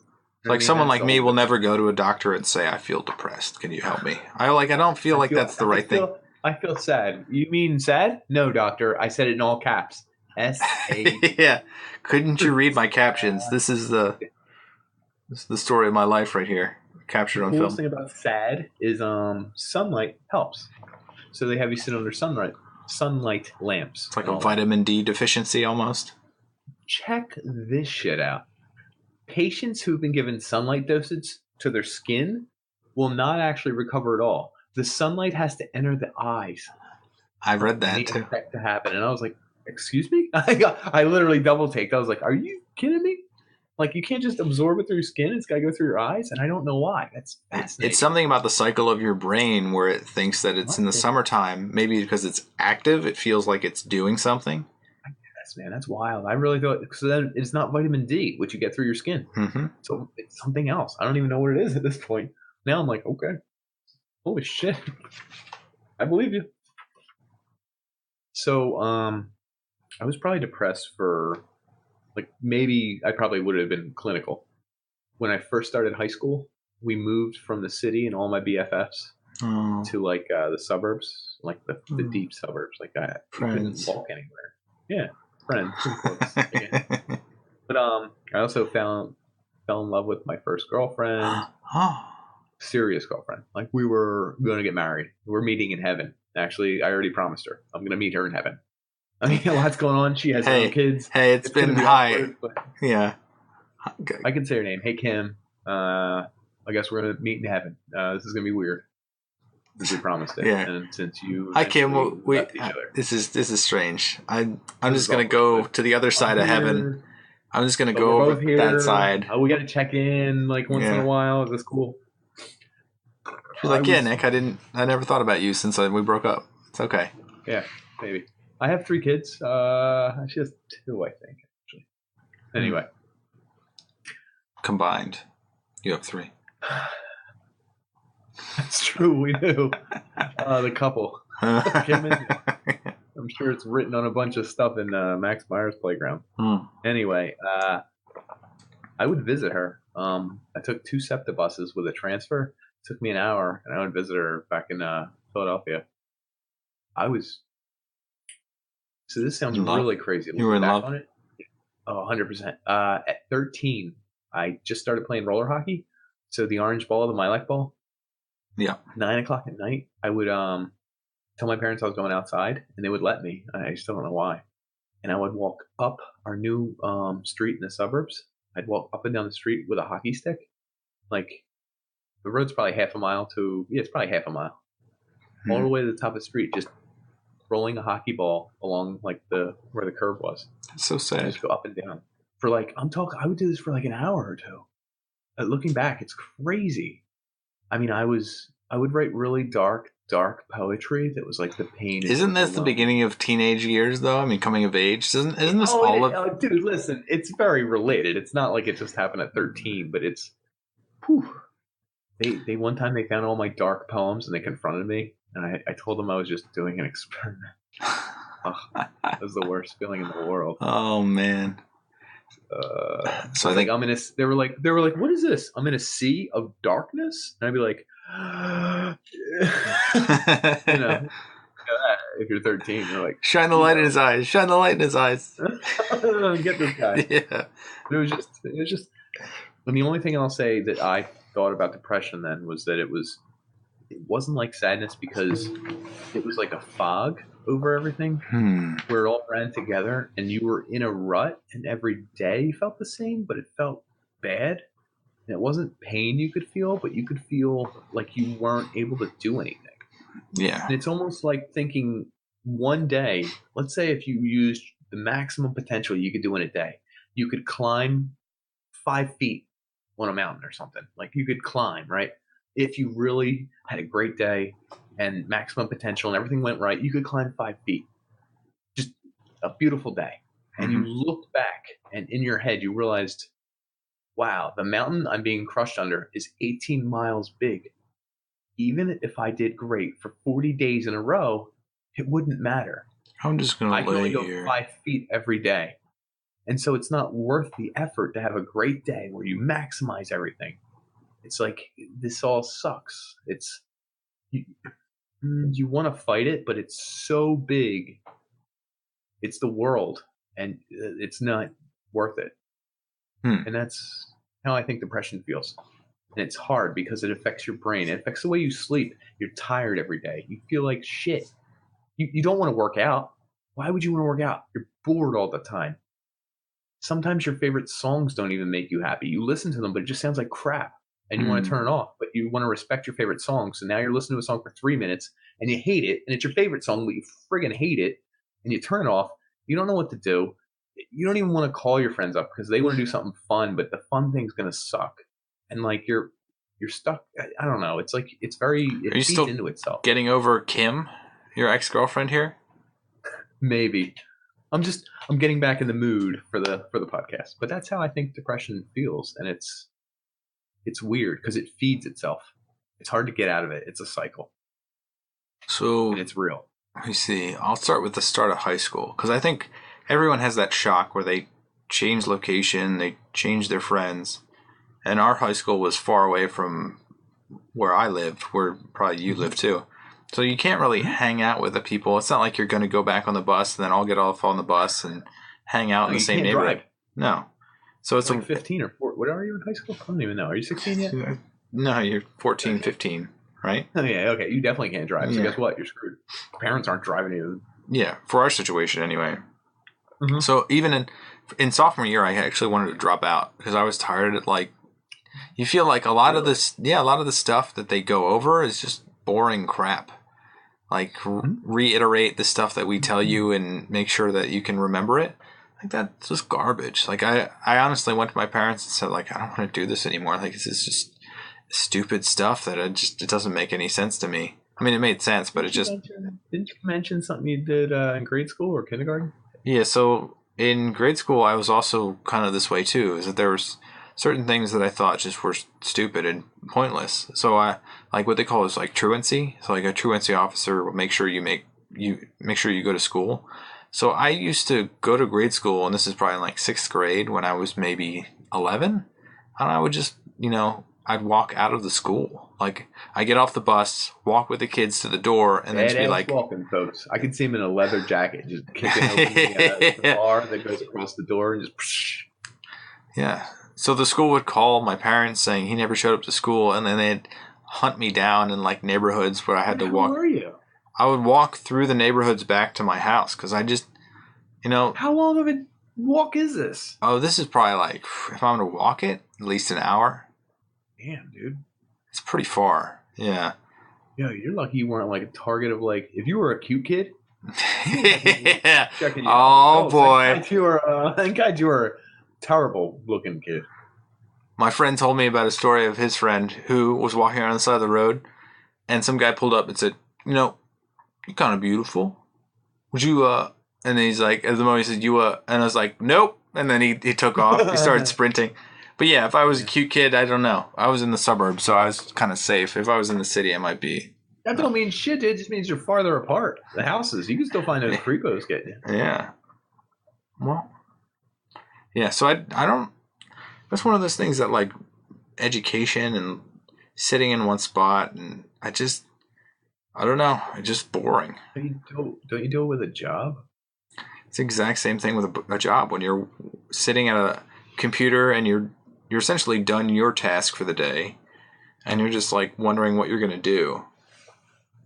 I Like mean? someone That's like a me whole will different. never go to a doctor and say, I feel depressed. Can you help me? I don't feel like that's the right thing. I feel sad. You mean sad? No, doctor. I said it in all caps. SAD. Yeah. Couldn't you read my captions? This is the story of my life right here, The captured on coolest film. thing about sad is sunlight helps. So they have you sit under sunlight lamps It's like and a all that. vitamin D deficiency almost. Check this shit out. Patients who've been given sunlight dosage to their skin will not actually recover at all. The sunlight has to enter the eyes I for read that any too. effect to happen. And I was like, excuse me? I literally double taked. I was like, are you kidding me? Like, you can't just absorb it through your skin. It's got to go through your eyes. And I don't know why. That's fascinating. It's something about the cycle of your brain where it thinks that it's in the summertime. Maybe because it's active, it feels like it's doing something. Man, that's wild. I really thought, because then it's not vitamin D, which you get through your skin. Mm-hmm. So it's something else. I don't even know what it is at this point. Now I'm like, okay, holy shit, I believe you. So I was probably depressed for like maybe I probably would have been clinical when I first started high school. We moved from the city and all my BFFs to like the suburbs, like the deep suburbs, like that. You couldn't walk anywhere. Yeah, friends, close. But I also fell in love with my first girlfriend, serious girlfriend. Like we were going to get married. We're meeting in heaven. Actually, I already promised her I'm going to meet her in heaven. I mean, a lot's going on. She has her own kids. Hey, it's been high. Awkward, but yeah. Okay. I can say her name. Hey, Kim. I guess we're going to meet in heaven. This is going to be weird. Since we promised it. Yeah. And since you I can't. left each other. This is strange. I'm just gonna go to the other side of heaven. I'm just gonna go over that side. We got to check in like once in a while. Is this cool? She's like, yeah, Nick. I never thought about you since we broke up. It's okay. Yeah, maybe. I have 3 kids. She has 2, I think. Actually. Anyway. Combined, you have 3. That's true. We do. The couple. I'm sure it's written on a bunch of stuff in Max Meyer's playground. Anyway, I would visit her. I took 2 SEPTA buses with a transfer. It took me an hour, and I would visit her back in Philadelphia. So this sounds really crazy. You were in love? On it, oh, 100%. At 13, I just started playing roller hockey. So the orange ball, the lilac ball. Yeah. 9 o'clock at night, I would tell my parents I was going outside, and they would let me. I still don't know why. And I would walk up our new street in the suburbs. I'd walk up and down the street with a hockey stick. Like, the road's probably half a mile it's probably half a mile. All the way to the top of the street, just rolling a hockey ball along like where the curb was. That's so sad. Just go up and down. For like, I would do this for like an hour or 2. Looking back, it's crazy. I mean, I would write really dark poetry that was like the pain. Isn't this the beginning of teenage years, though? I mean, coming of age. Isn't this all of? Dude, listen, it's very related. It's not like it just happened at 13, but it's. Whew. They one time they found all my dark poems and they confronted me, and I told them I was just doing an experiment. That was the worst feeling in the world. Oh man. So I think they were like, what is this? I'm in a sea of darkness, and I'd be like, if you're 13, you're like, shine the light in his eyes. Shine the light in his eyes. Get this guy. Yeah. It was just. And the only thing I'll say that I thought about depression then was that it wasn't like sadness because it was like a fog over everything where it all ran together and you were in a rut and every day felt the same, but it felt bad. And it wasn't pain you could feel, but you could feel like you weren't able to do anything. Yeah. And it's almost like thinking one day, let's say if you used the maximum potential you could do in a day, you could climb 5 feet on a mountain or something. Like you could climb, right? If you really had a great day and maximum potential and everything went right, you could climb 5 feet. Just a beautiful day. And you looked back and in your head you realized, wow, the mountain I'm being crushed under is 18 miles big. even if I did great for 40 days in a row, it wouldn't matter. I'm just I gonna can only lay go here. 5 feet every day. And so it's not worth the effort to have a great day where you maximize everything. It's like, this all sucks. It's, you want to fight it, but it's so big. It's the world, and it's not worth it. And that's how I think depression feels. And it's hard because it affects your brain. It affects the way you sleep. You're tired every day. You feel like shit. You don't want to work out. Why would you want to work out? You're bored all the time. Sometimes your favorite songs don't even make you happy. You listen to them, but it just sounds like crap. And you want to turn it off, but you want to respect your favorite song. So now you're listening to a song for 3 minutes and you hate it, and it's your favorite song, but you friggin' hate it, and you turn it off. You don't know what to do. You don't even want to call your friends up because they want to do something fun, but the fun thing's gonna suck. And like you're stuck. I don't know. It's like it Are you feeds still into itself. getting over Kim, your ex-girlfriend here? Maybe. I'm getting back in the mood for the podcast. But that's how I think depression feels, and it's weird because it feeds itself. It's hard to get out of it. It's a cycle, So and it's real. let me see. I'll start with the start of high school because I think everyone has that shock where they change location, they change their friends, and our high school was far away from where I lived, where probably you live too. So you can't really hang out with the people. It's not like you're going to go back on the bus and then all get off on the bus and hang out in the same neighborhood. Drive. No. So it's like 15 or 4. What are you in high school? I don't even know. Are you 16 yet? No, you're 14, 15, right? Oh, yeah, okay. You definitely can't drive. So guess what? You're screwed. Parents aren't driving you. Yeah, for our situation anyway. So even in sophomore year, I actually wanted to drop out because I was tired of you feel like a lot of this, a lot of the stuff that they go over is just boring crap. Like reiterate the stuff that we tell you and make sure that you can remember it. Like that's just garbage. Like I honestly went to my parents and said like I don't want to do this anymore. Like this is just stupid stuff that it doesn't make any sense to me. I mean it made sense, but didn't you mention something you did in grade school or kindergarten? Yeah, so in grade school I was also kind of this way too. Is that there was certain things that I thought just were stupid and pointless. So I like what they call is like truancy. So like a truancy officer will make sure you go to school. So I used to go to grade school, and this is probably in like 6th grade when I was maybe 11, and I would just I'd walk out of the school. Like I get off the bus, walk with the kids to the door, and then just be like walking, folks. I could see him in a leather jacket, just kicking open the bar that goes across the door, and just. Yeah. So the school would call my parents saying he never showed up to school, and then they'd hunt me down in like neighborhoods where I had to walk. How were you? I would walk through the neighborhoods back to my house because I just, How long of a walk is this? Oh, this is probably like, if I'm going to walk it, at least an hour. Damn, dude. It's pretty far. Yeah. Yo, you're lucky you weren't like a target of like, if you were a cute kid. Yeah. Checking you out. Oh boy. Thank God you were a terrible looking kid. My friend told me about a story of his friend who was walking around the side of the road, and some guy pulled up and said, you're kind of beautiful. Would you, and then he's like, at the moment he said, and I was like, nope. And then he took off. He started sprinting. But yeah, if I was a cute kid, I don't know. I was in the suburbs, so I was kind of safe. If I was in the city, I might be. That don't mean shit, dude. It just means you're farther apart. The houses, you can still find those creepos getting you. Yeah. Well. Yeah, so I don't. That's one of those things that like education and sitting in one spot, and I don't know. It's just boring. Don't you do it with a job? It's the exact same thing with a job. When you're sitting at a computer and you're essentially done your task for the day, and you're just like wondering what you're gonna do.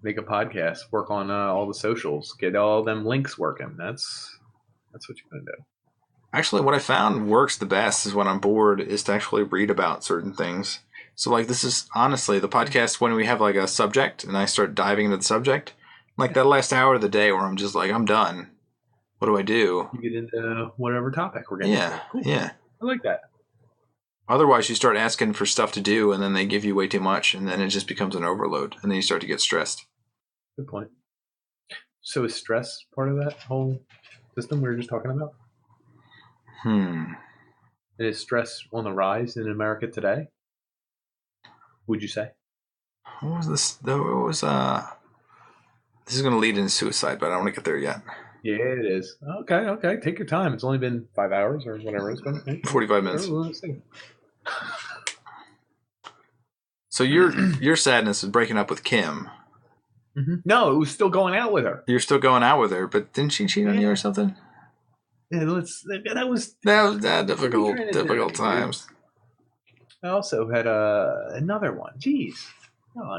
Make a podcast, work on all the socials, get all them links working. That's what you're gonna do. Actually, what I found works the best is when I'm bored is to actually read about certain things. So like this is honestly the podcast when we have like a subject and I start diving into the subject, like that last hour of the day where I'm just like, I'm done. What do I do? You get into whatever topic we're getting. Yeah. Cool. Yeah. I like that. Otherwise you start asking for stuff to do and then they give you way too much and then it just becomes an overload and then you start to get stressed. Good point. So is stress part of that whole system we were just talking about? And is stress on the rise in America today? Would you say? What was this? What was This is going to lead into suicide, but I don't want to get there yet. Yeah, it is. Okay. Take your time. It's only been 5 hours or whatever it's been. 45 minutes. So your sadness is breaking up with Kim. Mm-hmm. No, it was still going out with her. You're still going out with her, but didn't she cheat on you or something? Yeah, that was difficult times. I also had another one. Jeez,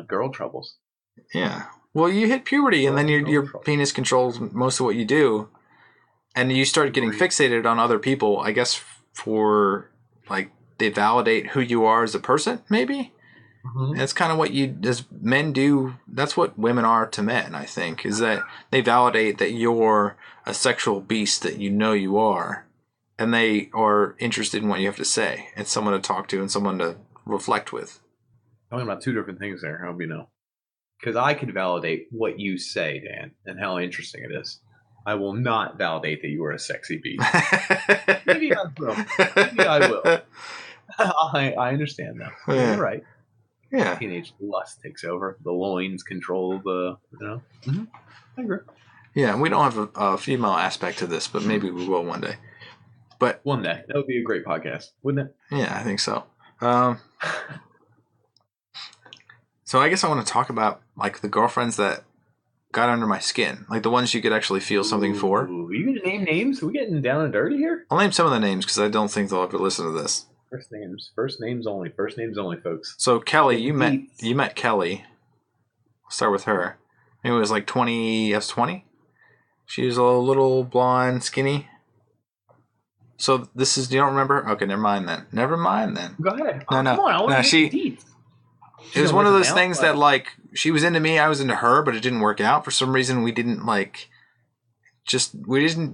girl troubles. Yeah. Well, you hit puberty, and then your penis controls most of what you do, and you start getting fixated on other people. I guess for like they validate who you are as a person, maybe. Mm-hmm. That's kind of what you as men do. That's what women are to men, I think, is that they validate that you're a sexual beast that you know you are, and they are interested in what you have to say and someone to talk to and someone to reflect with. Talking about two different things there. I hope you know. Because I could validate what you say, Dan, and how interesting it is. I will not validate that you are a sexy beast. Maybe I will. I understand, though. Yeah. You're right. Yeah. Teenage lust takes over. The loins control the, Mm-hmm. I agree. Yeah, and we don't have a female aspect to this, but maybe we will one day. But one day. That would be a great podcast, wouldn't it? Yeah, I think so. So I guess I want to talk about like the girlfriends that got under my skin, like the ones you could actually feel something for. Are you going to name names? Are we getting down and dirty here? I'll name some of the names because I don't think they'll ever listen to this. First names only, folks. So Kelly, you met Kelly. I'll start with her. Maybe it was like 20. Yes, 20. She was a little blonde, skinny. So this is, you don't remember? Okay, never mind then. Go ahead. No. Come on, I want to get deep. It was one of those things that like she was into me, I was into her, but it didn't work out. For some reason, we didn't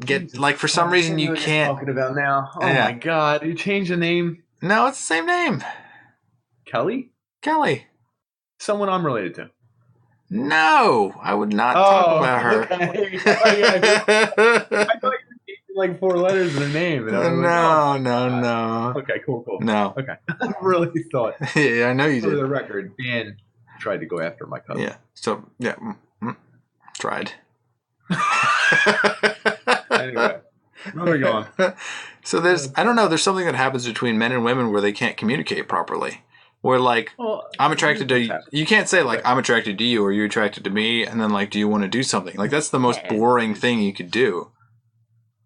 get like for some reason you can't. Talking about now. Oh my God! You changed the name. No, it's the same name. Kelly. Someone I'm related to. No, I would not talk about her. Okay. I thought you were like 4 letters in her name. And No. Okay, cool. No. Okay. I really thought. Yeah, I know you did. For the record, Dan tried to go after my cousin. Yeah. So, yeah. Tried. Anyway, where are we going? So I don't know, there's something that happens between men and women where they can't communicate properly. Where like, I'm attracted to you. You can't say like, I'm attracted to you or you're attracted to me. And then like, do you want to do something? Like that's the most boring thing you could do.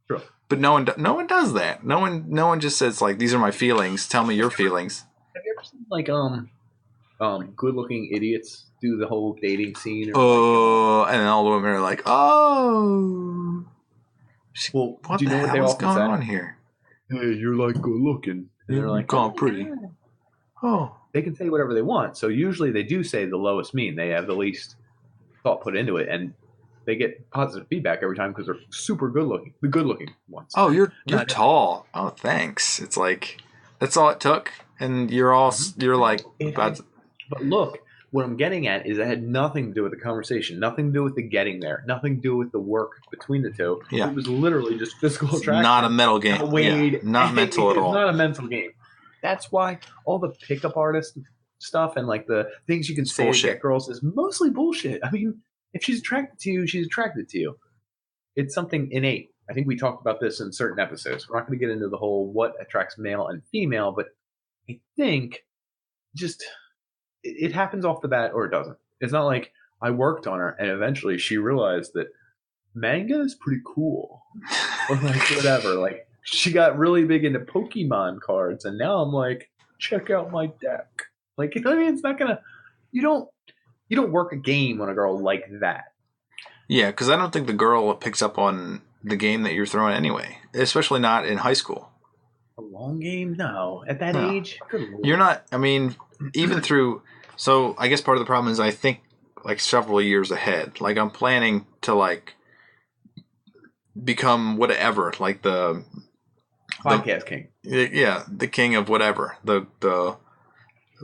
Sure. But no one does that. No one just says like, these are my feelings. Tell me your feelings. Have you ever seen like good-looking idiots do the whole dating scene? Or and then all the women are like, oh. Well, what do you know what they what's often going say? on here? Hey, you're like good-looking. And they're like, oh, pretty. Oh. They can say whatever they want. So usually they do say the lowest mean. They have the least thought put into it, and they get positive feedback every time because they're super good-looking. The good-looking ones. Oh, you're tall. Oh, thanks. It's like that's all it took, and you're like. But look, what I'm getting at is it had nothing to do with the conversation, nothing to do with the getting there, nothing to do with the work between the two. Yeah. It was literally just physical attraction. Not a mental game. Not mental at all. It's not a mental game. That's why all the pickup artist stuff and like the things you can say to get girls is mostly bullshit. I mean, if she's attracted to you, she's attracted to you. It's something innate. I think we talked about this in certain episodes. We're not going to get into the whole what attracts male and female, but I think just it happens off the bat or it doesn't. It's not like I worked on her and eventually she realized that manga is pretty cool or like whatever. Like she got really big into Pokemon cards and now I'm like, check out my deck. Like, you know what I mean? It's not gonna. You don't work a game on a girl like that. Yeah, because I don't think the girl picks up on the game that you're throwing anyway, especially not in high school. A long game? No. At that age? Good Lord. You're not, I mean, even through, so I guess part of the problem is I think like several years ahead. Like I'm planning to like become whatever, like the podcast king. Yeah, the king of whatever. The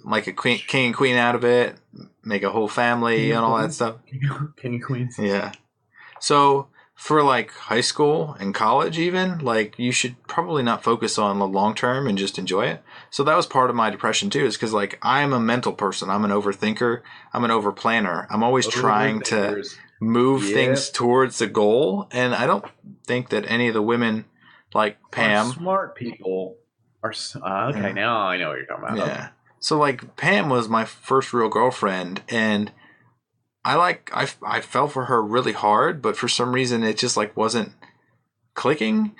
like a king and queen out of it, make a whole family and all that stuff. King and queens. Yeah. So for like high school and college even, like you should probably not focus on the long term and just enjoy it. So that was part of my depression too, is because like I'm a mental person. I'm an overthinker. I'm an overplanner. I'm always trying to Overthinkers. move things Yep. towards the goal. And I don't think that any of the women like Our Pam. smart people are okay. Yeah. Now I know what you're talking about. Okay. Yeah. So like Pam was my first real girlfriend, and I fell for her really hard, but for some reason it just like wasn't clicking,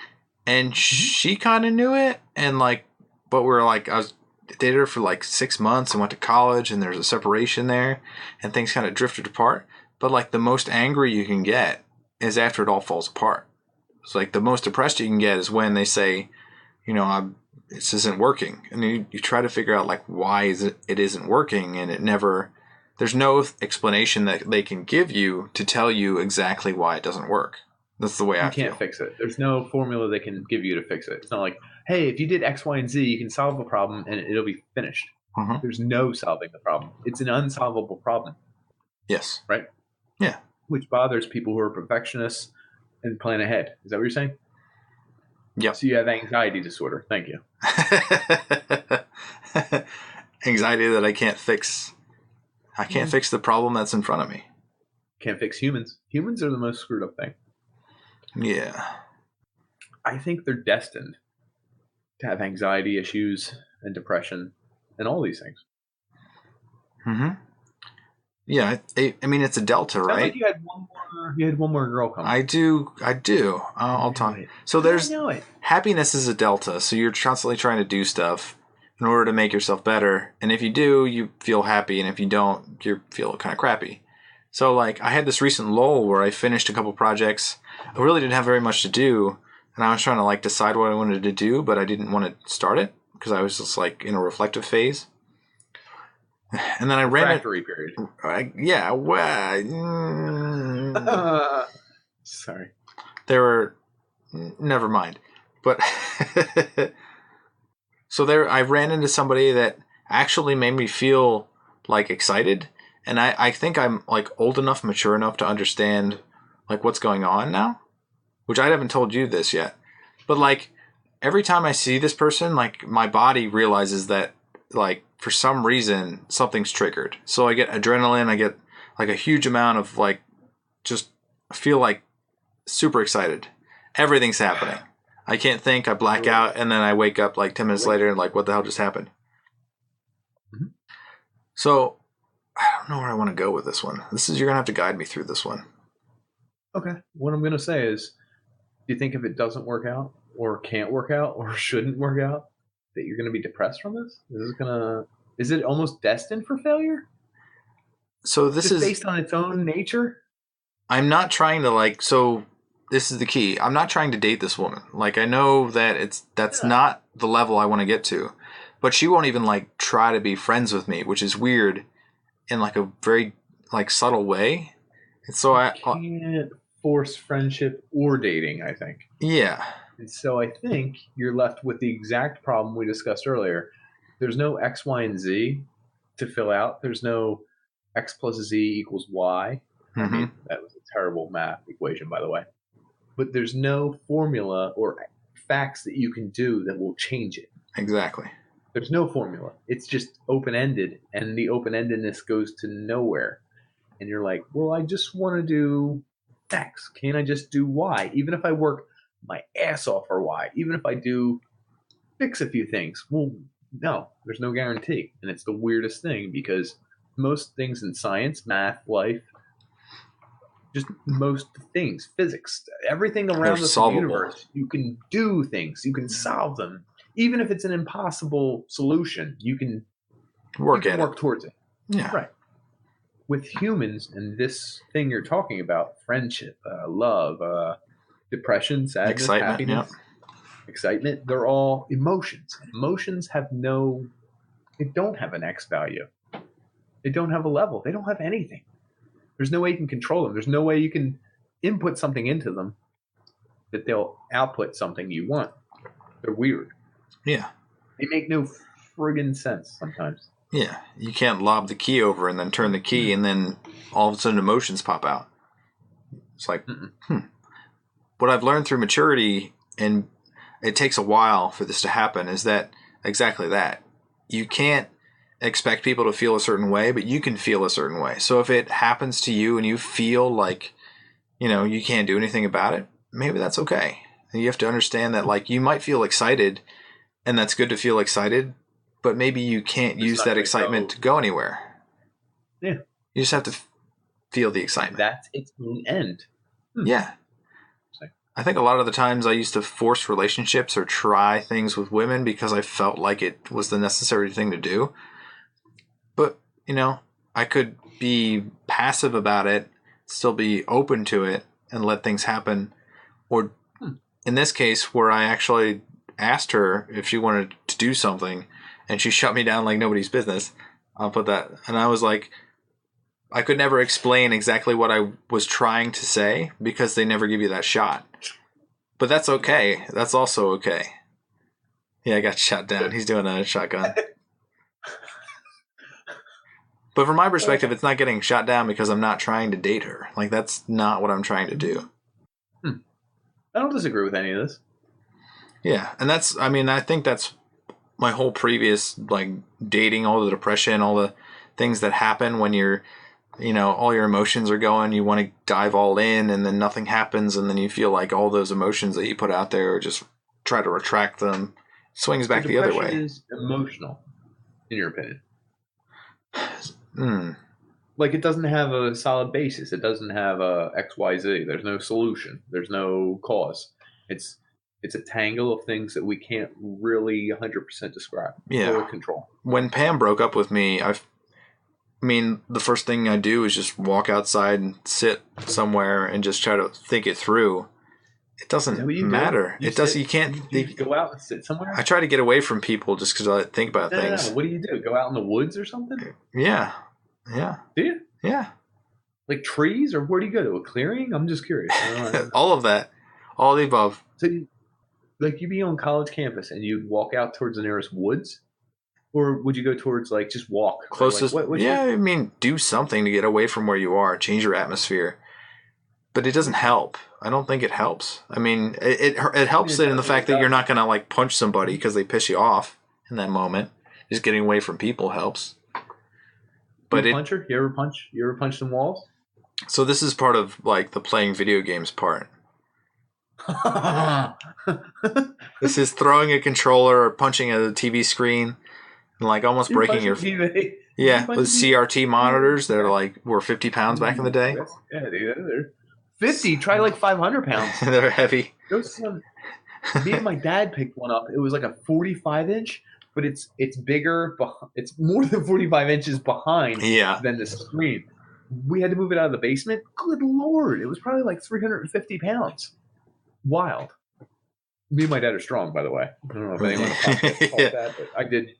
and she kind of knew it, and like, but we're like I was dated her for like 6 months and went to college, and there's a separation there, and things kind of drifted apart. But like the most angry you can get is after it all falls apart. It's like the most depressed you can get is when they say, this isn't working, and you try to figure out like why it isn't working, and it never. There's no explanation that they can give you to tell you exactly why it doesn't work. That's the way I feel. You can't fix it. There's no formula they can give you to fix it. It's not like, hey, if you did X, Y, and Z, you can solve a problem and it'll be finished. Mm-hmm. There's no solving the problem. It's an unsolvable problem. Yes. Right? Yeah. Which bothers people who are perfectionists and plan ahead. Is that what you're saying? Yep. So you have anxiety disorder. Thank you. Anxiety that I can't fix. I can't fix the problem that's in front of me. Can't fix humans. Humans are the most screwed up thing. Yeah. I think they're destined to have anxiety issues and depression and all these things. Mm-hmm. Yeah, I mean it's a delta, Sounds right? like you had one more girl come. I do. I'll talk. So there's happiness is a delta. So you're constantly trying to do stuff in order to make yourself better. And if you do, you feel happy. And if you don't, you feel kind of crappy. So like I had this recent lull where I finished a couple projects. I really didn't have very much to do. And I was trying to like decide what I wanted to do, but I didn't want to start it because I was just like in a reflective phase. And then I ran it. Period. Yeah. Well, sorry. There were. Never mind. But so there, I ran into somebody that actually made me feel like excited, and I think I'm like old enough, mature enough to understand like what's going on now, which I haven't told you this yet. But like every time I see this person, like my body realizes that like for some reason something's triggered. So I get adrenaline, I get like a huge amount of like just feel like super excited. Everything's happening. I can't think, I black out, and then I wake up like 10 minutes later and like what the hell just happened? Mm-hmm. So I don't know where I want to go with this one. You're gonna have to guide me through this one. Okay. What I'm gonna say is, do you think if it doesn't work out or can't work out or shouldn't work out, that you're going to be depressed from this? Is it almost destined for failure? So this is based on its own nature? I'm not trying to this is the key. I'm not trying to date this woman. Like I know that that's not the level I want to get to. But she won't even like try to be friends with me, which is weird in like a very like subtle way. And so I can't force friendship or dating, I think. Yeah. And so I think you're left with the exact problem we discussed earlier. There's no X, Y, and Z to fill out. There's no X plus Z equals Y. Mm-hmm. I mean, that was a terrible math equation, by the way. But there's no formula or facts that you can do that will change it. Exactly. There's no formula. It's just open-ended, and the open-endedness goes to nowhere. And you're like, well, I just want to do X. Can't I just do Y? Even if I work my ass off for Y, even if I do fix a few things. Well, no, there's no guarantee. And it's the weirdest thing because most things in science, math, life, just most things, physics, everything around us in the universe, you can do things, you can solve them. Even if it's an impossible solution, you can work towards it. Yeah. Right. With humans and this thing you're talking about, friendship, love, depression, sadness, happiness, excitement, they're all emotions. Emotions they don't have an X value. They don't have a level. They don't have anything. There's no way you can control them. There's no way you can input something into them that they'll output something you want. They're weird. Yeah. They make no friggin' sense sometimes. Yeah. You can't lob the key over and then turn the key and then all of a sudden emotions pop out. It's like, what I've learned through maturity, and it takes a while for this to happen, is that exactly that. You can't expect people to feel a certain way, but you can feel a certain way. So if it happens to you and you feel like, you can't do anything about it, maybe that's okay. And you have to understand that, like, you might feel excited, and that's good to feel excited, but maybe you can't use that excitement to go anywhere. Yeah. You just have to feel the excitement. That's its own end. Yeah. I think a lot of the times I used to force relationships or try things with women because I felt like it was the necessary thing to do. But, I could be passive about it, still be open to it, and let things happen. Or in this case, where I actually asked her if she wanted to do something, and she shut me down like nobody's business. I'll put that. And I was like, I could never explain exactly what I was trying to say because they never give you that shot. But that's okay. That's also okay. Yeah, I got shot down. He's doing a shotgun. But from my perspective, it's not getting shot down because I'm not trying to date her. Like, that's not what I'm trying to do. I don't disagree with any of this. Yeah, and I think that's my whole previous, like, dating, all the depression, all the things that happen when you're, all your emotions are going, you want to dive all in, and then nothing happens, and then you feel like all those emotions that you put out there, just try to retract them, swings back the other way. Depression is emotional, in your opinion. Hmm. Like, it doesn't have a solid basis. It doesn't have a XYZ. There's no solution. There's no cause. It's a tangle of things that we can't really 100% describe or control. When Pam broke up with me, the first thing I do is just walk outside and sit somewhere and just try to think it through. It doesn't matter. You can't. You go out and sit somewhere? I try to get away from people just because I think about things. No. What do you do? Go out in the woods or something? Yeah. Yeah. Do you? Yeah. Like trees, or where do you go to? A clearing? I'm just curious. All of that. All the above. So, you'd be on college campus and you'd walk out towards the nearest woods? Or would you go towards, like, just walk? Closest. Do something to get away from where you are. Change your atmosphere. But it doesn't help. I don't think it helps. It helps in the fact that you're not going to, like, punch somebody because they piss you off in that moment. Just getting away from people helps. But puncher? You ever punch some walls? So this is part of, like, the playing video games part. This is throwing a controller or punching a TV screen and, like, almost breaking your TV. Yeah, with CRT monitors that are, like, were 50 pounds back in the day. Yeah, dude, they're 50. Try like 500 pounds. They're heavy. Me and my dad picked one up. It was like a 45-inch. But it's bigger. It's more than 45 inches behind than the screen. We had to move it out of the basement. Good Lord. It was probably like 350 pounds. Wild. Me and my dad are strong, by the way. I don't know if anyone on the podcast called that, but I did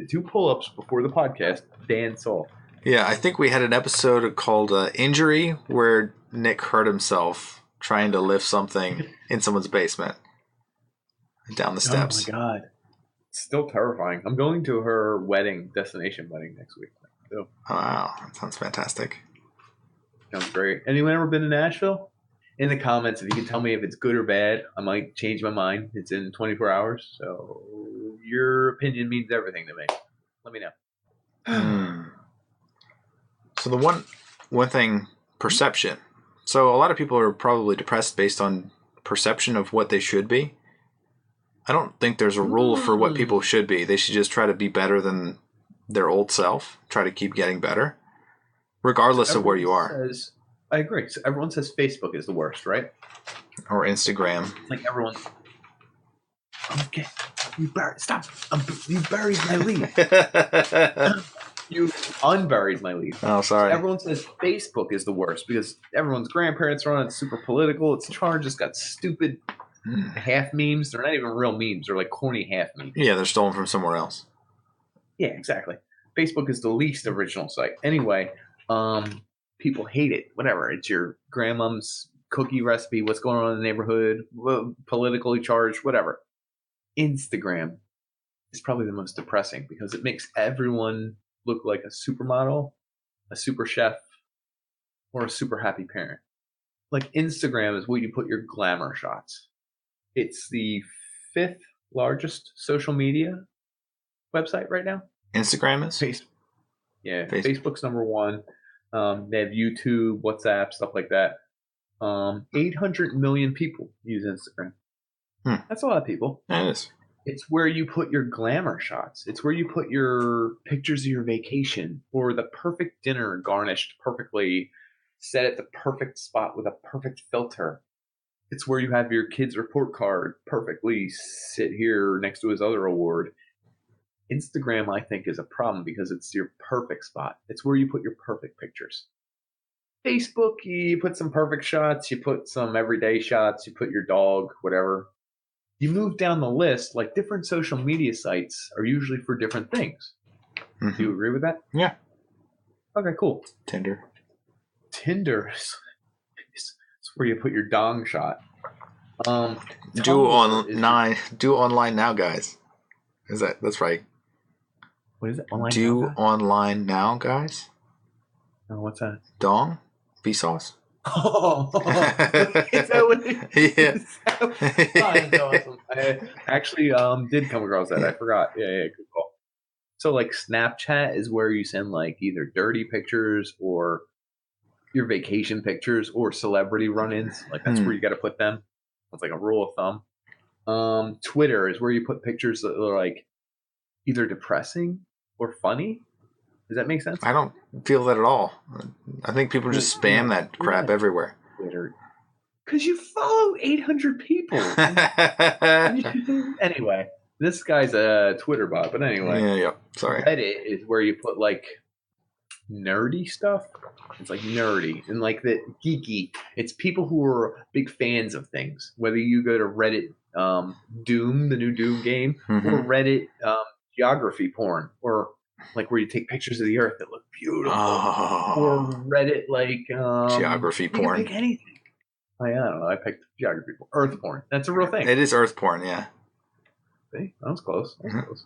2 pull-ups before the podcast. Dancehall. Yeah, I think we had an episode called Injury where Nick hurt himself trying to lift something in someone's basement down the steps. Oh, my God. Still terrifying. I'm going to her destination wedding next week. So. Oh, wow, that sounds fantastic. Sounds great. Anyone ever been to Nashville? In the comments, if you can tell me if it's good or bad, I might change my mind. It's in 24 hours, so your opinion means everything to me. Let me know. So the one thing, perception. So a lot of people are probably depressed based on perception of what they should be. I don't think there's a rule for what people should be. They should just try to be better than their old self. Try to keep getting better, regardless of where you are. I agree. So everyone says Facebook is the worst, right? Or Instagram. Like everyone. Okay, stop! You buried my lead. You unburied my lead. Oh, sorry. So everyone says Facebook is the worst because everyone's grandparents are on it. It's super political. It's charged. It's got stupid half memes. They're not even real memes. They're like corny half memes. Yeah, they're stolen from somewhere else. Yeah, exactly. Facebook is the least original site. Anyway, people hate it. Whatever. It's your grandmom's cookie recipe. What's going on in the neighborhood? Politically charged. Whatever. Instagram is probably the most depressing because it makes everyone look like a supermodel, a super chef, or a super happy parent. Like Instagram is where you put your glamour shots. It's the fifth largest social media website right now. Instagram is? Facebook. Yeah, Facebook's number one. They have YouTube, WhatsApp, stuff like that. 800 million people use Instagram. That's a lot of people. It is. It's where you put your glamour shots. It's where you put your pictures of your vacation or the perfect dinner garnished perfectly, set at the perfect spot with a perfect filter. It's where you have your kid's report card perfectly sit here next to his other award. Instagram, I think, is a problem because it's your perfect spot. It's where you put your perfect pictures. Facebook, you put some perfect shots, you put some everyday shots, you put your dog, whatever. You move down the list, like different social media sites are usually for different things. Do you agree with that? Yeah. Okay, cool. Tinder is where you put your dong shot. Do online now, guys. That's right. What is it? Online online now, guys. Oh, what's that? Dong? Vsauce? Oh, is that what it is? Yeah. Oh, that's awesome. I actually did come across that. I forgot. Yeah, good call. So like Snapchat is where you send like either dirty pictures or your vacation pictures or celebrity run-ins. Like that's where you got to put them. That's like a rule of thumb. Twitter is where you put pictures that are like either depressing or funny. Does that make sense? I don't feel that at all. I think people just spam that crap everywhere. Because you follow 800 people. Anyway, this guy's a Twitter bot. But anyway. Yeah. Sorry. Reddit is where you put like nerdy stuff. It's like nerdy and like the geeky. It's people who are big fans of things. Whether you go to Reddit Doom, the new Doom game, or Reddit geography porn, or like where you take pictures of the earth that look beautiful, or Reddit like geography porn. You can pick anything. I don't know. I picked geography porn. Earth porn. That's a real thing. It is earth porn, yeah. See, that was close. Close.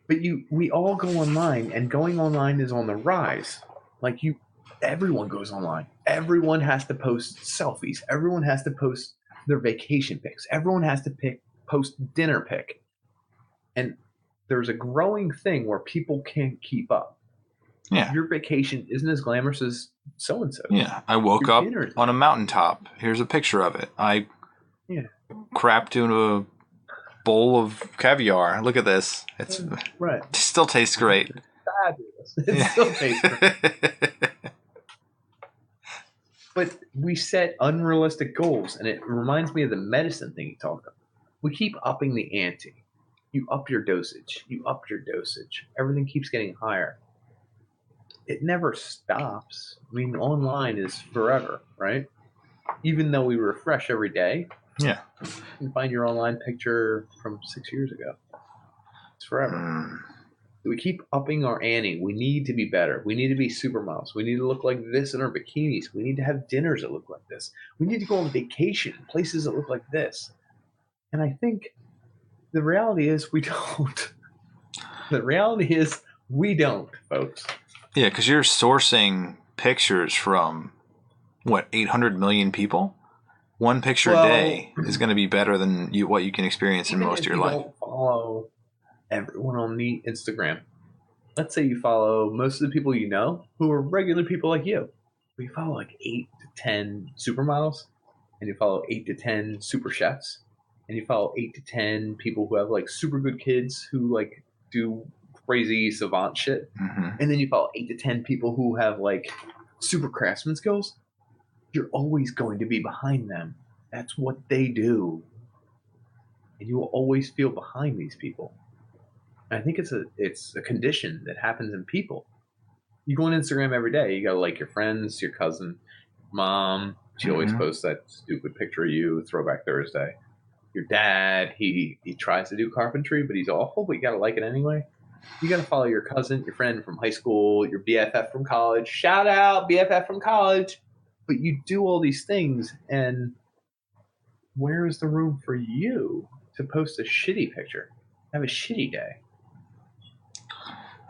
But we all go online, and going online is on the rise. Like everyone goes online. Everyone has to post selfies. Everyone has to post their vacation pics. Everyone has to post dinner pic. And there's a growing thing where people can't keep up. Yeah. Your vacation isn't as glamorous as so-and-so. Yeah. I woke up on a mountaintop. Here's a picture of it. I crapped into a bowl of caviar. Look at this. It's right. It still tastes great. It's fabulous. It still tastes great. But we set unrealistic goals, and it reminds me of the medicine thing you talked about. We keep upping the ante. You up your dosage. You up your dosage. Everything keeps getting higher. It never stops. I mean, online is forever, right? Even though we refresh every day. Yeah. You can find your online picture from 6 years ago. It's forever. We keep upping our ante. We need to be better. We need to be supermodels. We need to look like this in our bikinis. We need to have dinners that look like this. We need to go on vacation, places that look like this. And I think the reality is we don't. The reality is we don't, folks. Yeah, because you're sourcing pictures from, 800 million people? One picture a day is going to be better than what you can experience in most of your life. Don't follow everyone on the Instagram. Let's say you follow most of the people you know who are regular people like you. We follow like 8 to 10 supermodels, and you follow 8 to 10 super chefs, and you follow 8 to 10 people who have like super good kids who like do crazy savant shit, and then you follow 8 to 10 people who have like super craftsman skills. You're always going to be behind them. That's what they do, and you will always feel behind these people. And I think it's a condition that happens in people. You go on Instagram every day. You gotta like your friends, your cousin, mom. She always posts that stupid picture of you, Throwback Thursday. Your dad, he tries to do carpentry, but he's awful. But you gotta like it anyway. You gotta follow your cousin, your friend from high school, your BFF from college. Shout out BFF from college. But you do all these things, and where is the room for you to post a shitty picture? Have a shitty day.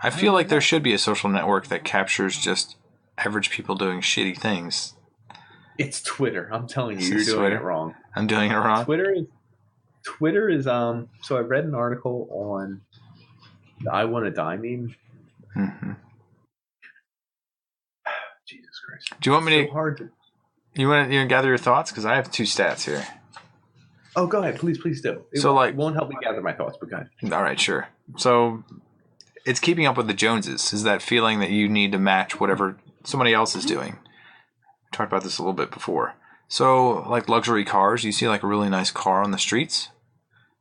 I feel like there should be a social network that captures just average people doing shitty things. It's Twitter. I'm telling you, It's you're doing Twitter. it wrong. I'm doing it wrong. Twitter is so I read an article on the I Wanna Die meme. Mm-hmm. Jesus Christ. Do you want me so hard to... You want to gather your thoughts? Because I have 2 stats here. Oh, go ahead. Please do. It won't help me gather my thoughts, but go ahead. All right, sure. So it's keeping up with the Joneses. Is that feeling that you need to match whatever somebody else is doing. We talked about this a little bit before. So like luxury cars, you see like a really nice car on the streets,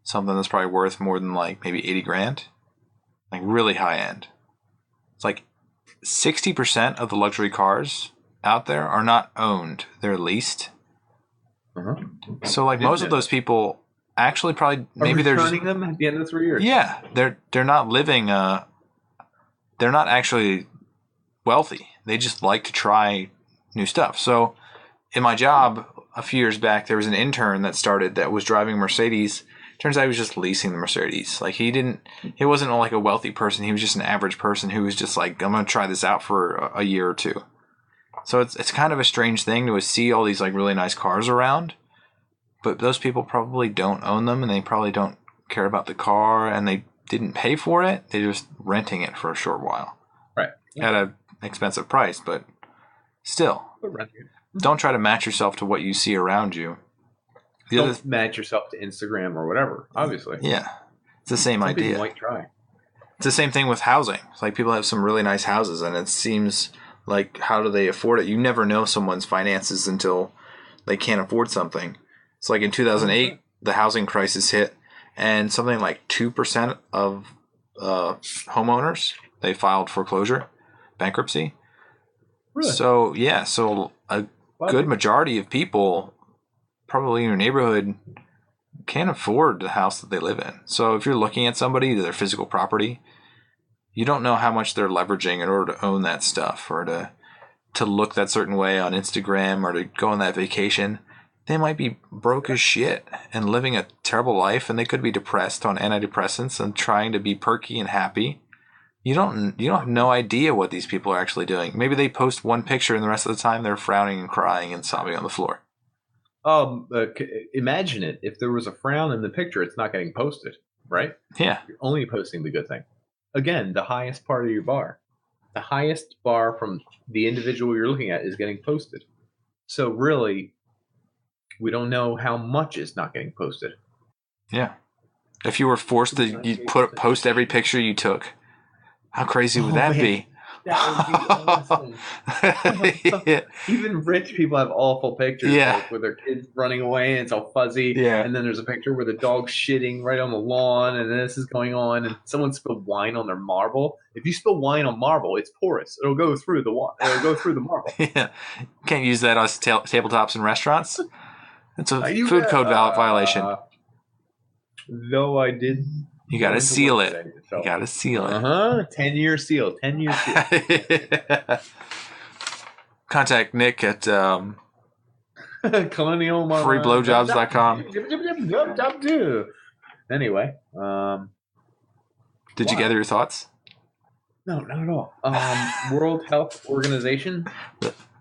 something that's probably worth more than like maybe 80 grand, like really high end. It's like 60% of the luxury cars out there are not owned, they're leased. Uh-huh. So like most of those people actually probably maybe they're returning them at the end of 3 years. Yeah, they're not living they're not actually wealthy. They just like to try new stuff. So in my job a few years back, there was an intern that was driving a Mercedes. Turns out he was just leasing the Mercedes. Like he wasn't like a wealthy person. He was just an average person who was just like, I'm going to try this out for a year or two. So it's kind of a strange thing to see all these like really nice cars around, but those people probably don't own them and they probably don't care about the car and they didn't pay for it. They're just renting it for a short while. Right. At an expensive price, but still. Don't try to match yourself to what you see around you. Don't match yourself to Instagram or whatever, obviously. Yeah. It's the same idea. People might try. It's the same thing with housing. It's like people have some really nice houses and it seems like, how do they afford it? You never know someone's finances until they can't afford something. It's like in 2008, the housing crisis hit, and something like 2% of homeowners, they filed foreclosure, bankruptcy. Really? So, yeah, a good majority of people probably in your neighborhood can't afford the house that they live in. So if you're looking at somebody, their physical property, you don't know how much they're leveraging in order to own that stuff or to look that certain way on Instagram or to go on that vacation. They might be broke as shit and living a terrible life, and they could be depressed on antidepressants and trying to be perky and happy. You don't have no idea what these people are actually doing. Maybe they post one picture and the rest of the time they're frowning and crying and sobbing on the floor. Imagine it. If there was a frown in the picture, it's not getting posted, right? Yeah. You're only posting the good thing. Again, the highest part of your bar. The highest bar from the individual you're looking at is getting posted. So really, we don't know how much is not getting posted. Yeah. If you were forced to post every picture you took, how crazy would that be? That would be awesome. Yeah. Even rich people have awful pictures, like with their kids running away and it's all fuzzy. Yeah. And then there's a picture where the dog's shitting right on the lawn, and this is going on, and someone spilled wine on their marble. If you spill wine on marble, it's porous. It'll go through the marble. Yeah. Can't use that on tabletops in restaurants. It's a food code violation. Though I did. You got to seal it. You got to seal it. 10-year seal. 10-year seal. Contact Nick at freeblowjobs.com. Anyway. Did you gather your thoughts? No, not at all. World Health Organization.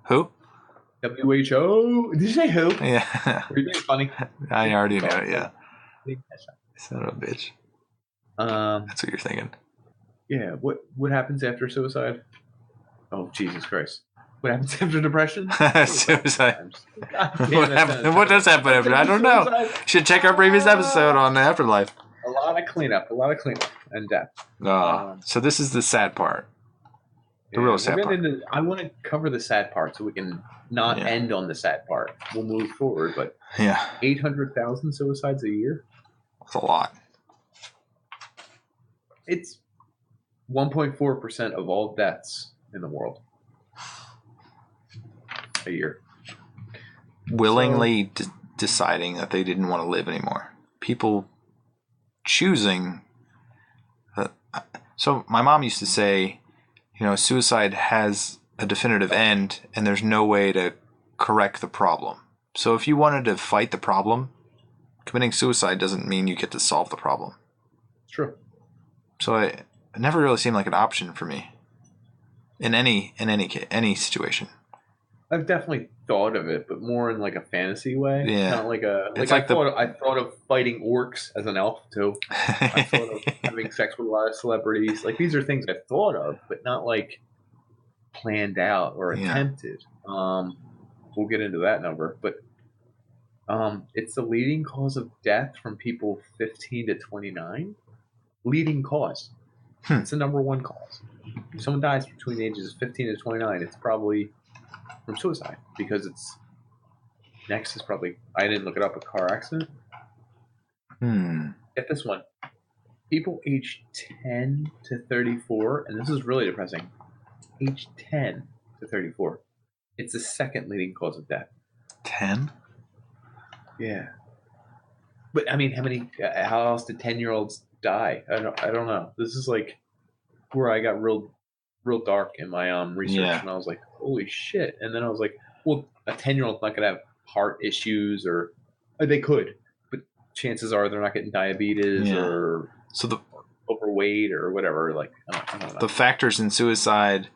Who? WHO. Did you say who? Yeah. Were you being funny? I already know it, yeah. Son of a bitch. That's what you're thinking. Yeah. What happens after suicide? Oh, Jesus Christ. What happens after depression? Suicide. What does happen after? I don't know. Should check our previous episode on the afterlife. A lot of cleanup and death. So this is the sad part. The real sad part. I want to cover the sad part so we can not end on the sad part. We'll move forward, but 800,000 suicides a year? That's a lot. It's 1.4% of all deaths in the world a year. Willingly deciding that they didn't want to live anymore. People choosing. So my mom used to say, suicide has a definitive end and there's no way to correct the problem. So if you wanted to fight the problem, committing suicide doesn't mean you get to solve the problem. It's true. So it never really seemed like an option for me in any situation. I've definitely thought of it, but more in like a fantasy way, Yeah. not like a It's like. like the I thought of fighting orcs as an elf too. I thought of having sex with a lot of celebrities. Like these are things I've thought of, but not like planned out or yeah. attempted. We'll get into that number, but it's the leading cause of death from people 15 to 29. Leading cause. It's the number one cause. If someone dies between the ages of 15 to 29, it's probably from suicide because it's next is probably, I didn't look it up, a car accident. Get this one. People aged 10 to 34, and this is really depressing, age 10 to 34. It's the second leading cause of death. 10? Yeah. But I mean, how else did 10-year-olds die? I don't know. This is like where I got real dark in my research, and I was like, holy shit. And then I was like, well, a 10-year-old's not going to have heart issues, or they could, but chances are they're not getting diabetes or overweight or whatever. Like, I don't know. The factors in suicide,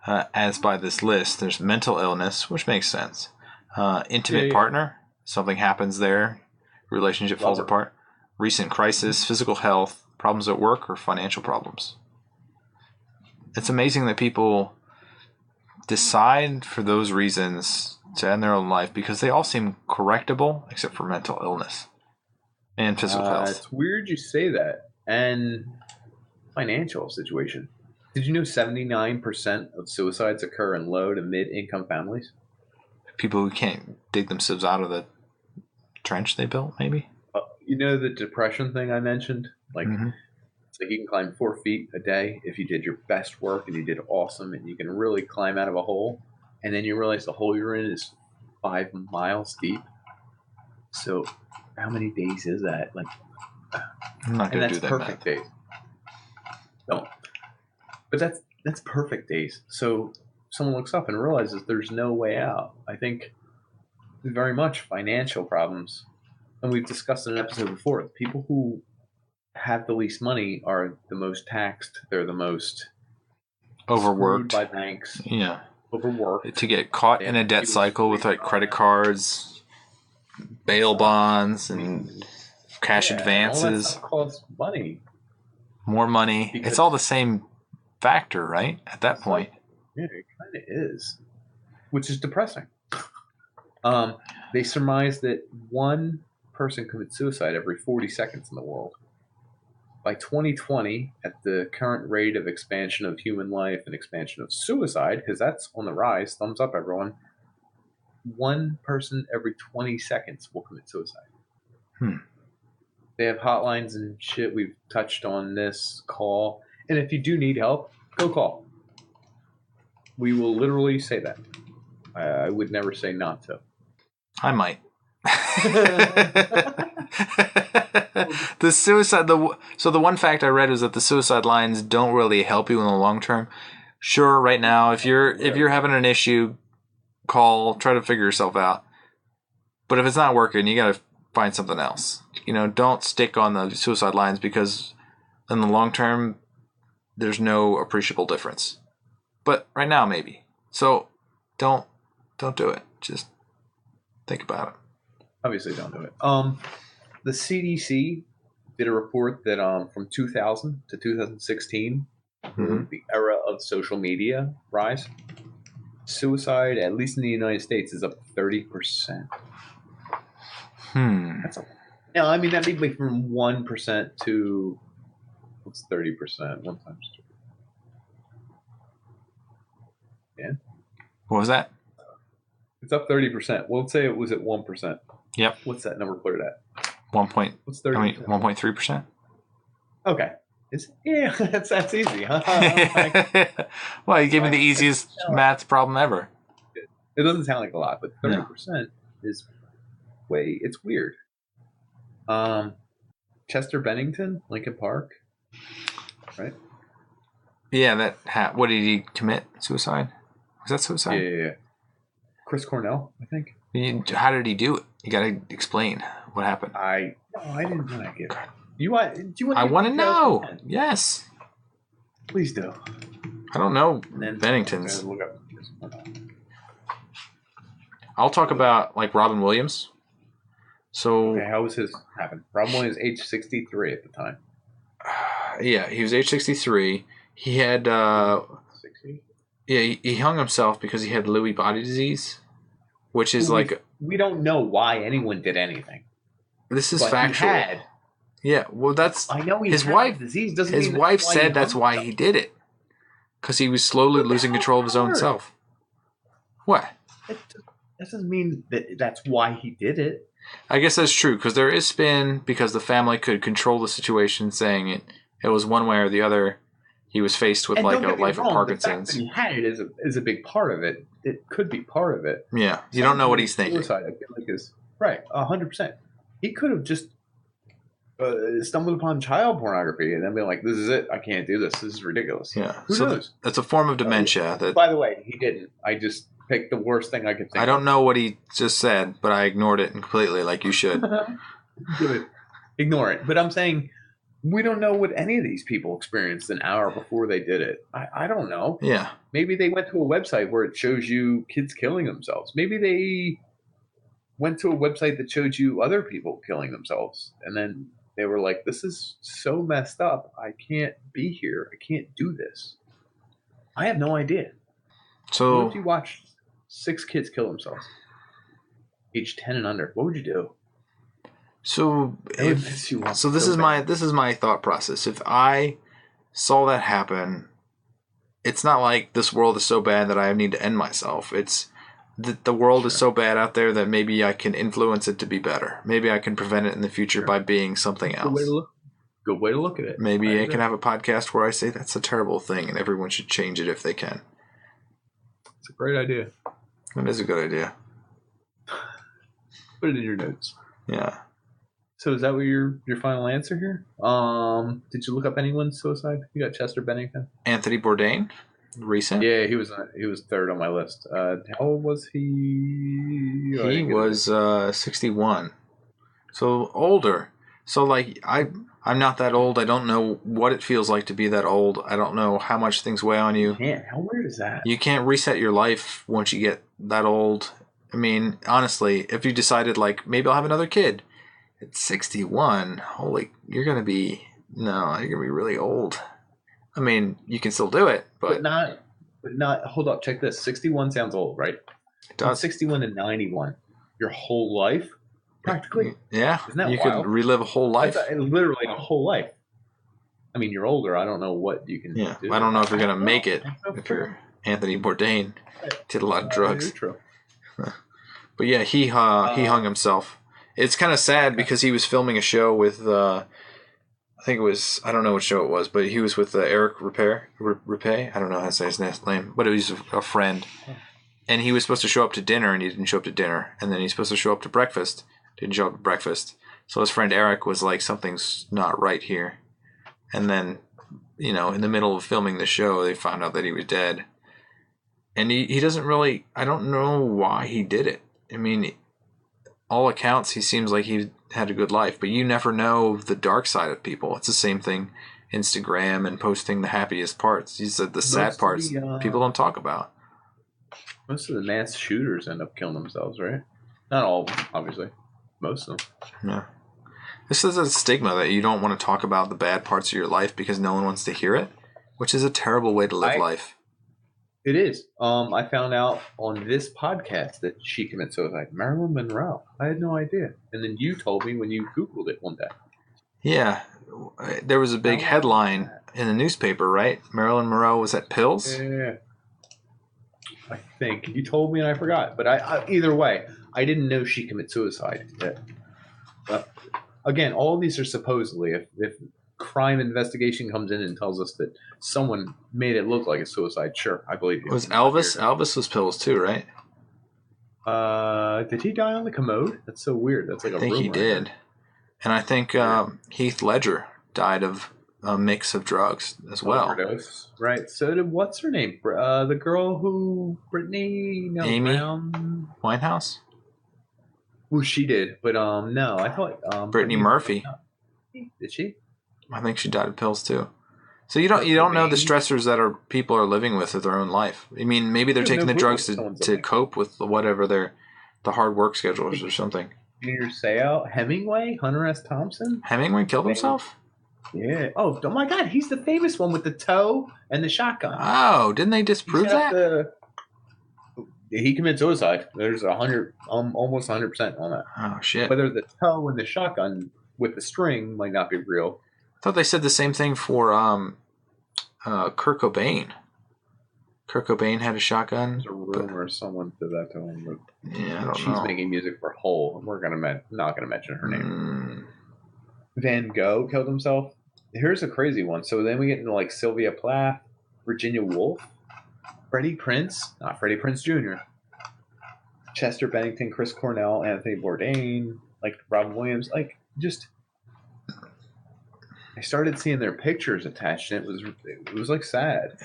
as by this list, there's mental illness, which makes sense. Intimate partner, something happens there, relationship falls apart. Recent crisis, physical health, problems at work, or financial problems. It's amazing that people decide for those reasons to end their own life because they all seem correctable except for mental illness and physical health. It's weird you say that. And financial situation. Did you know 79% of suicides occur in low to mid-income families? People who can't dig themselves out of the trench they built, maybe? You know the depression thing I mentioned? Like, it's like you can climb 4 feet a day if you did your best work and you did awesome, and you can really climb out of a hole, and then you realize the hole you're in is 5 miles deep. So how many days is that? Like, I'm not going to do that perfect math. days. No. But that's perfect days. So someone looks up and realizes there's no way out. I think very much financial problems. And we've discussed in an episode before, the people who have the least money are the most taxed. They're the most overworked by banks. Yeah. Overworked. To get caught in a debt cycle with like credit cards, bail bonds, and cash advances. All that stuff costs money. More money. It's all the same factor, right? At that point. Yeah, it kind of is. Which is depressing. They surmise that one person commits suicide every 40 seconds in the world. By 2020, at the current rate of expansion of human life and expansion of suicide, because that's on the rise, thumbs up everyone, one person every 20 seconds will commit suicide. They have hotlines and shit. We've touched on this call. And if you do need help, go call. We will literally say that. I would never say not to. I might. The suicide. So the one fact I read is that the suicide lines don't really help you in the long term. Sure, right now, if you're having an issue, call, try to figure yourself out. But if it's not working, you got to find something else. Don't stick on the suicide lines because in the long term, there's no appreciable difference. But right now, maybe. So don't do it. Just think about it. Obviously, don't do it. The CDC did a report that from 2000 to 2016, the era of social media rise, suicide, at least in the United States, is up 30%. That's I mean, that'd be from 1% to what's 30%? 1 times 3. Yeah. What was that? It's up 30%. Well, let's say it was at 1%. Yep. What's that number put it at? What's 30%? 1.3%. Okay. Yeah, that's easy, huh? Well, you gave me the easiest math problem ever. It doesn't sound like a lot, but 30% is it's weird. Chester Bennington, Lincoln Park, right? Yeah, what did he commit? Suicide? Was that suicide? Yeah. Chris Cornell, I think. How did he do it? You got to explain what happened. I didn't want to give it. Do you want I want to know. Yes. Please do. I don't know Bennington's. Look up. I'll talk about like Robin Williams. So Okay, how was his happen? Probably was age 63 at the time. yeah, he was age 63. He had 60? yeah, he hung himself because he had Lewy body disease, which is like We don't know why anyone did anything. this is But factual. he had. Yeah, well, that's I know he his had wife. the disease. Doesn't His mean wife that's why said he that's hung why himself. he did it, because he was slowly losing control of his own self. What? That doesn't mean that's why he did it. I guess that's true, because there is spin because the family could control the situation, saying it was one way or the other. He was faced with And like don't a get me life wrong, of Parkinson's. The fact that he had it is a big part of it. It could be part of it. Yeah, you don't know what he's thinking. Suicide, I feel like is right, 100%. He could have just stumbled upon child pornography and then been like, "This is it. I can't do this. This is ridiculous." Yeah, Who knows? That's a form of dementia. That By the way, he didn't. I just picked the worst thing I could think. I don't know what he just said, but I ignored it completely, like you should. Good. Ignore it. But I'm saying we don't know what any of these people experienced an hour before they did it. I don't know. Yeah. Maybe they went to a website where it shows you kids killing themselves. Maybe they went to a website that showed you other people killing themselves. And then they were like, this is so messed up. I can't be here. I can't do this. I have no idea. So what if you watched 6 kids kill themselves? Age 10 and under. What would you do? So this is my thought process. If I saw that happen, it's not like this world is so bad that I need to end myself. It's the world is so bad out there that maybe I can influence it to be better. Maybe I can prevent it in the future by being something else. Good way to look at it. Maybe I can have a podcast where I say that's a terrible thing and everyone should change it if they can. It's a great idea. It is a good idea. Put it in your notes. Yeah. So is that what your final answer here? Did you look up anyone's suicide? You got Chester Bennington. Anthony Bourdain, recent. Yeah, he was third on my list. How old was he? He was 61, so older. So like I'm not that old. I don't know what it feels like to be that old. I don't know how much things weigh on you. Man, how weird is that? You can't reset your life once you get that old. I mean, honestly, if you decided like maybe I'll have another kid. At 61, you're gonna be really old. I mean, you can still do it, but not. Hold up, check this. 61 sounds old, right? It does. 61 to 91, your whole life, practically. Yeah, isn't that you wild? could relive a whole life. That's literally a whole life. I mean, you're older. I don't know what you can. Yeah, do. I don't know if you're gonna make it if you're Anthony Bourdain. Did a lot of drugs. True. But yeah, he hung himself. It's kind of sad because he was filming a show with, I think it was, I don't know what show it was, but he was with Eric Rapay. I don't know how to say his name, but it was a friend. And he was supposed to show up to dinner, and he didn't show up to dinner. And then he's supposed to show up to breakfast, didn't show up to breakfast. So his friend Eric was like, something's not right here. And then, in the middle of filming the show, they found out that he was dead. And he doesn't really, I don't know why he did it. I mean, all accounts, he seems like he had a good life, but you never know the dark side of people. It's the same thing, Instagram and posting the happiest parts. He said the sad parts people don't talk about. Most of the mass shooters end up killing themselves, right? Not all of them, obviously. Most of them. Yeah. This is a stigma that you don't want to talk about the bad parts of your life because no one wants to hear it, which is a terrible way to live life. It is. I found out on this podcast that she committed suicide. Marilyn Monroe. I had no idea. And then you told me when you Googled it one day. Yeah. There was a big headline in the newspaper, right? Marilyn Monroe was at pills? Yeah. I think. You told me and I forgot. But I either way, I didn't know she committed suicide. Again, all of these are supposedly. If crime investigation comes in and tells us that someone made it look like a suicide, sure, I believe you. Was Elvis? Elvis was pills too, right? Did he die on the commode? That's so weird. That's like a rumor. I think he did. And I think Heath Ledger died of a mix of drugs as well. Overdose. Right. So did, what's her name? The girl who, Amy Brown? Winehouse? Well, she did. But no, I thought... Brittany Murphy. Did she? I think she died of pills too. So you don't know the stressors that people are living with their own life. I mean, maybe they're taking the drugs to cope with whatever they're the hard work schedulers or something. Junior Seau, Hemingway, Hunter S. Thompson. Hemingway killed himself? Yeah. Oh my God, he's the famous one with the toe and the shotgun. Oh, didn't they disprove that? He committed suicide. There's almost 100% on that. Oh shit! Whether the toe and the shotgun with the string might not be real. I thought they said the same thing for Kurt Cobain. Kurt Cobain had a shotgun. There's a rumor someone did that to him. But yeah, I don't know. She's making music for Hole, and we're not gonna mention her name. Van Gogh killed himself. Here's a crazy one. So then we get into like Sylvia Plath, Virginia Woolf, Freddie Prinze, not Freddie Prinze Jr., Chester Bennington, Chris Cornell, Anthony Bourdain, like Robin Williams, like just. I started seeing their pictures attached, and it was like sad.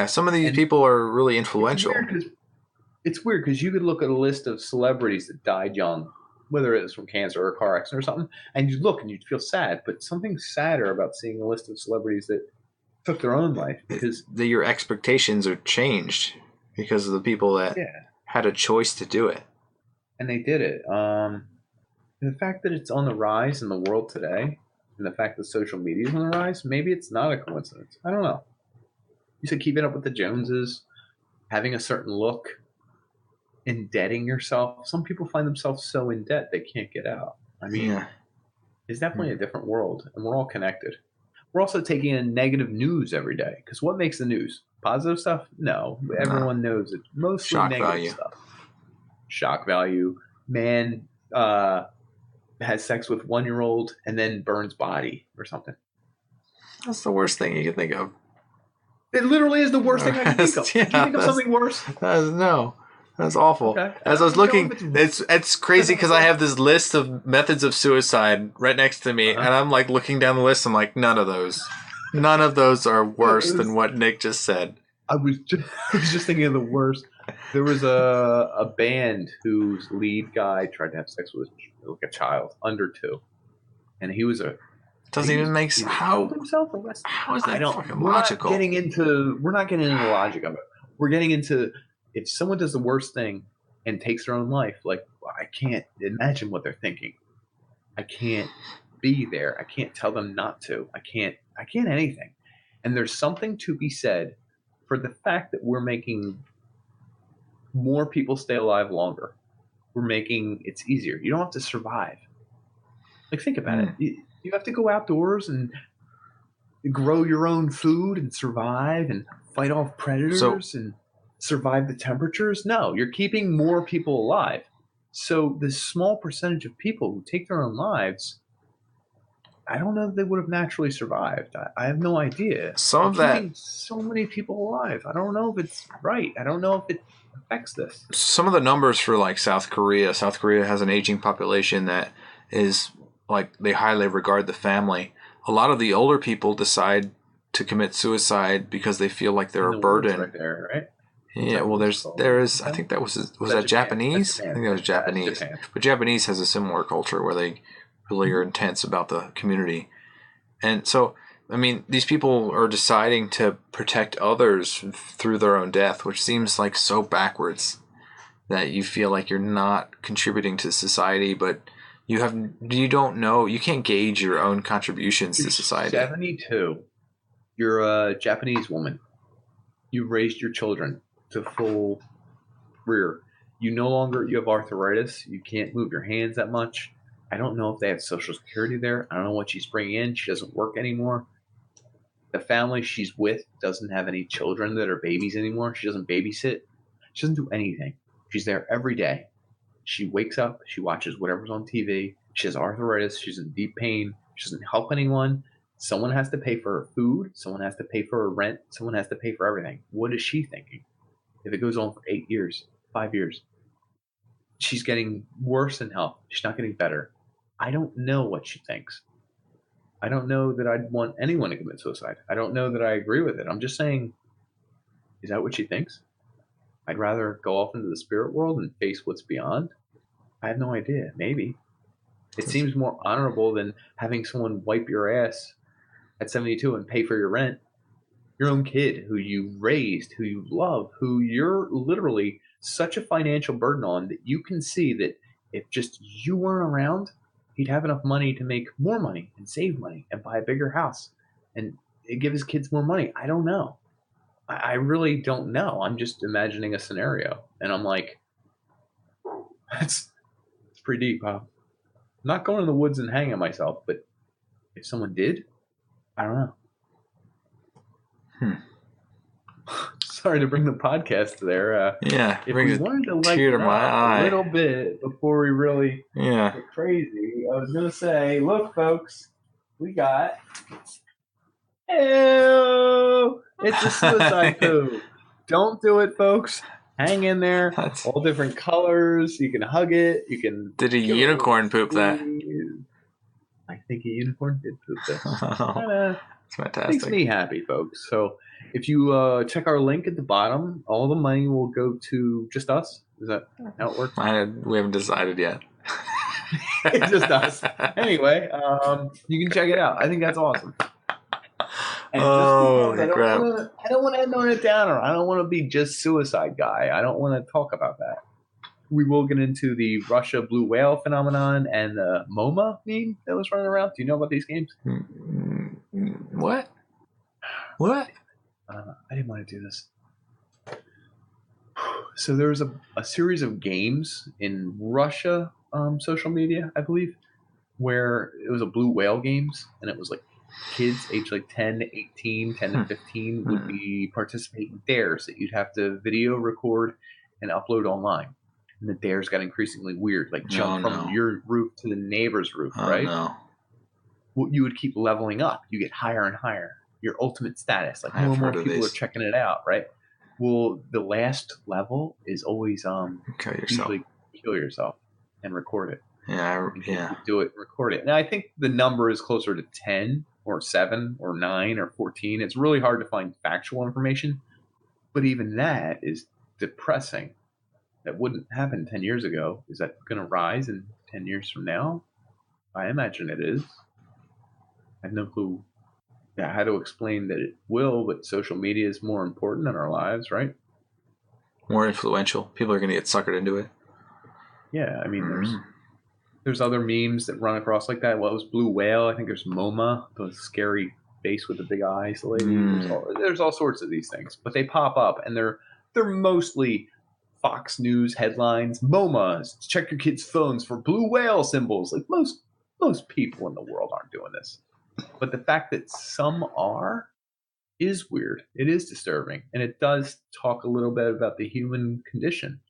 Some of these people are really influential. It's weird because you could look at a list of celebrities that died young, whether it was from cancer or a car accident or something, and you look and you'd feel sad. But something sadder about seeing a list of celebrities that took their own life because your expectations are changed because of the people that had a choice to do it, and they did it. And the fact that it's on the rise in the world today. And the fact that social media is on the rise, maybe it's not a coincidence. I don't know. You said keeping up with the Joneses, having a certain look, indebting yourself. Some people find themselves so in debt they can't get out. I mean, it's definitely a different world, and we're all connected. We're also taking in negative news every day. Because what makes the news? Positive stuff? No. Everyone knows it's mostly shock negative value. Stuff. Shock value. Man, has sex with 1-year-old and then burns body or something. That's the worst thing you can think of. It literally is the worst thing I can think of. Can you think of something worse? No. That's awful. Okay. As I was looking, it's crazy because I have this list of methods of suicide right next to me, and I'm like looking down the list. I'm like, none of those are worse than what Nick just said. I was just thinking of the worst. There was a band whose lead guy tried to have sex with a child under 2, and he was a. Doesn't even make sense. How is that fucking logical? We're not getting into the logic of it. We're getting into if someone does the worst thing and takes their own life. Like I can't imagine what they're thinking. I can't be there. I can't tell them not to. I can't anything. And there's something to be said for the fact that we're making more people stay alive longer. We're making it's easier. You don't have to survive. Like think about it. You have to go outdoors and grow your own food and survive and fight off predators and survive the temperatures. No, you're keeping more people alive. So the small percentage of people who take their own lives, I don't know if they would have naturally survived. I have no idea. Keeping so many people alive. I don't know if it's right. I don't know if it affects this. Some of the numbers for like South Korea has an aging population that is like they highly regard the family. A lot of the older people decide to commit suicide because they feel like they're a burden. Right there, right? Yeah, well, there is. I think that was that Japanese. I think that was Japanese. But Japanese has a similar culture where they really are intense about the community, and so I mean, these people are deciding to protect others through their own death, which seems like so backwards that you feel like you're not contributing to society, but you don't know, you can't gauge your own contributions to society. 72. You're a Japanese woman. You've raised your children to full rear. You have arthritis. You can't move your hands that much. I don't know if they have Social Security there. I don't know what she's bringing in. She doesn't work anymore. The family she's with doesn't have any children that are babies anymore. She doesn't babysit. She doesn't do anything. She's there every day. She wakes up. She watches whatever's on TV. She has arthritis. She's in deep pain. She doesn't help anyone. Someone has to pay for her food. Someone has to pay for her rent. Someone has to pay for everything. What is she thinking? If it goes on for 8 years, 5 years, she's getting worse in health. She's not getting better. I don't know what she thinks. I don't know that I'd want anyone to commit suicide. I don't know that I agree with it. I'm just saying, is that what she thinks? I'd rather go off into the spirit world and face what's beyond. I have no idea. Maybe. It seems more honorable than having someone wipe your ass at 72 and pay for your rent. Your own kid who you raised, who you love, who you're literally such a financial burden on that you can see that if just you weren't around, he'd have enough money to make more money and save money and buy a bigger house and give his kids more money. I don't know. I really don't know. I'm just imagining a scenario, and I'm like, it's pretty deep, huh? I'm not going to the woods and hanging myself, but if someone did, I don't know. Sorry to bring the podcast there. Yeah, if we wanted to lighten up a little bit before we really get crazy, I was going to say, look, folks, we got... Ew! It's a suicide poo. Don't do it, folks. Hang in there. All different colors. You can hug it. You can... Did a unicorn poop that? I think a unicorn did poop this. It's fantastic. Makes me happy, folks. So if you check our link at the bottom, all the money will go to just us. Is that how it works? We haven't decided yet. It's just us. Anyway, you can check it out. I think that's awesome. And I don't want to end on a downer. I don't want to be just suicide guy. I don't want to talk about that. We will get into the Russia blue whale phenomenon and the MoMA meme that was running around. Do you know about these games? What? I didn't want to do this. So there was a series of games in Russia social media, I believe, where it was a blue whale games, and it was like kids aged like 10 to 18, 10 to 15 would be participating dares that you'd have to video record and upload online. And the dares got increasingly weird, like jump from your roof to the neighbor's roof, right? No. Well, you would keep leveling up. You get higher and higher. Your ultimate status. Like more and more people are checking it out, right? Well, the last level is always usually kill yourself and record it. Yeah. Do it and record it. Now, I think the number is closer to 10 or 7 or 9 or 14. It's really hard to find factual information. But even that is depressing. That wouldn't happen 10 years ago. Is that going to rise in 10 years from now? I imagine it is. I have no clue how to explain that it will, but social media is more important in our lives, right? More influential. People are going to get suckered into it. Yeah, I mean, there's other memes that run across like that. Well, it was Blue Whale. I think there's MoMA, the scary face with the big eyes lady. There's all sorts of these things, but they pop up, and they're mostly Fox News headlines. MoMA, check your kids' phones for blue whale symbols. Like most people in the world aren't doing this. But the fact that some are is weird. It is disturbing. And it does talk a little bit about the human condition.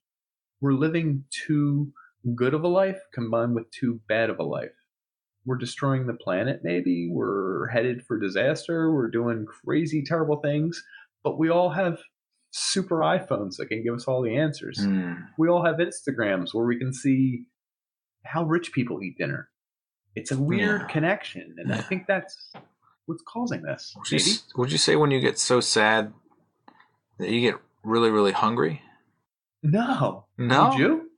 We're living too good of a life combined with too bad of a life. We're destroying the planet, maybe. We're headed for disaster. We're doing crazy, terrible things. But we all have super iPhones that can give us all the answers. We all have Instagrams where we can see how rich people eat dinner. It's a weird connection, and I think that's what's causing this. Would you say when you get so sad that you get really, really hungry? No. No? Would you?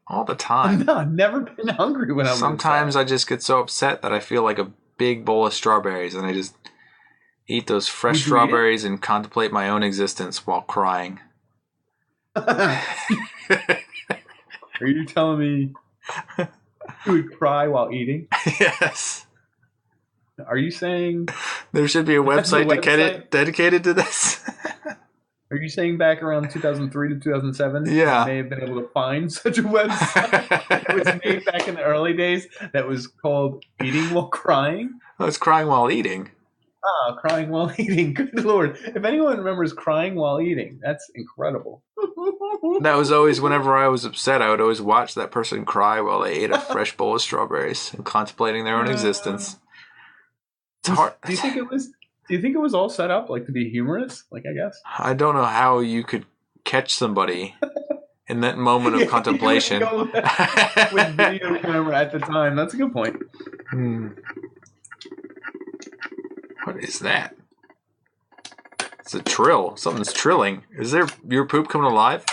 All the time. No, I've never been hungry when I'm Sometimes I just get so upset that I feel like a big bowl of strawberries, and I just eat those fresh strawberries and contemplate my own existence while crying. Are you telling me you would cry while eating? Yes. Are you saying there should be a website dedicated to this? Are you saying back around 2003 to 2007? Yeah. You may have been able to find such a website that was made back in the early days that was called Eating While Crying? I was crying while eating. Crying while eating. Good Lord. If anyone remembers crying while eating, that's incredible. That was always, whenever I was upset, I would always watch that person cry while they ate a fresh bowl of strawberries and contemplating their own existence. It's hard. Do you think it was all set up like to be humorous? Like, I guess. I don't know how you could catch somebody in that moment of contemplation. With video camera at the time. That's a good point. What is that? It's a trill. Something's trilling. Is there your poop coming alive?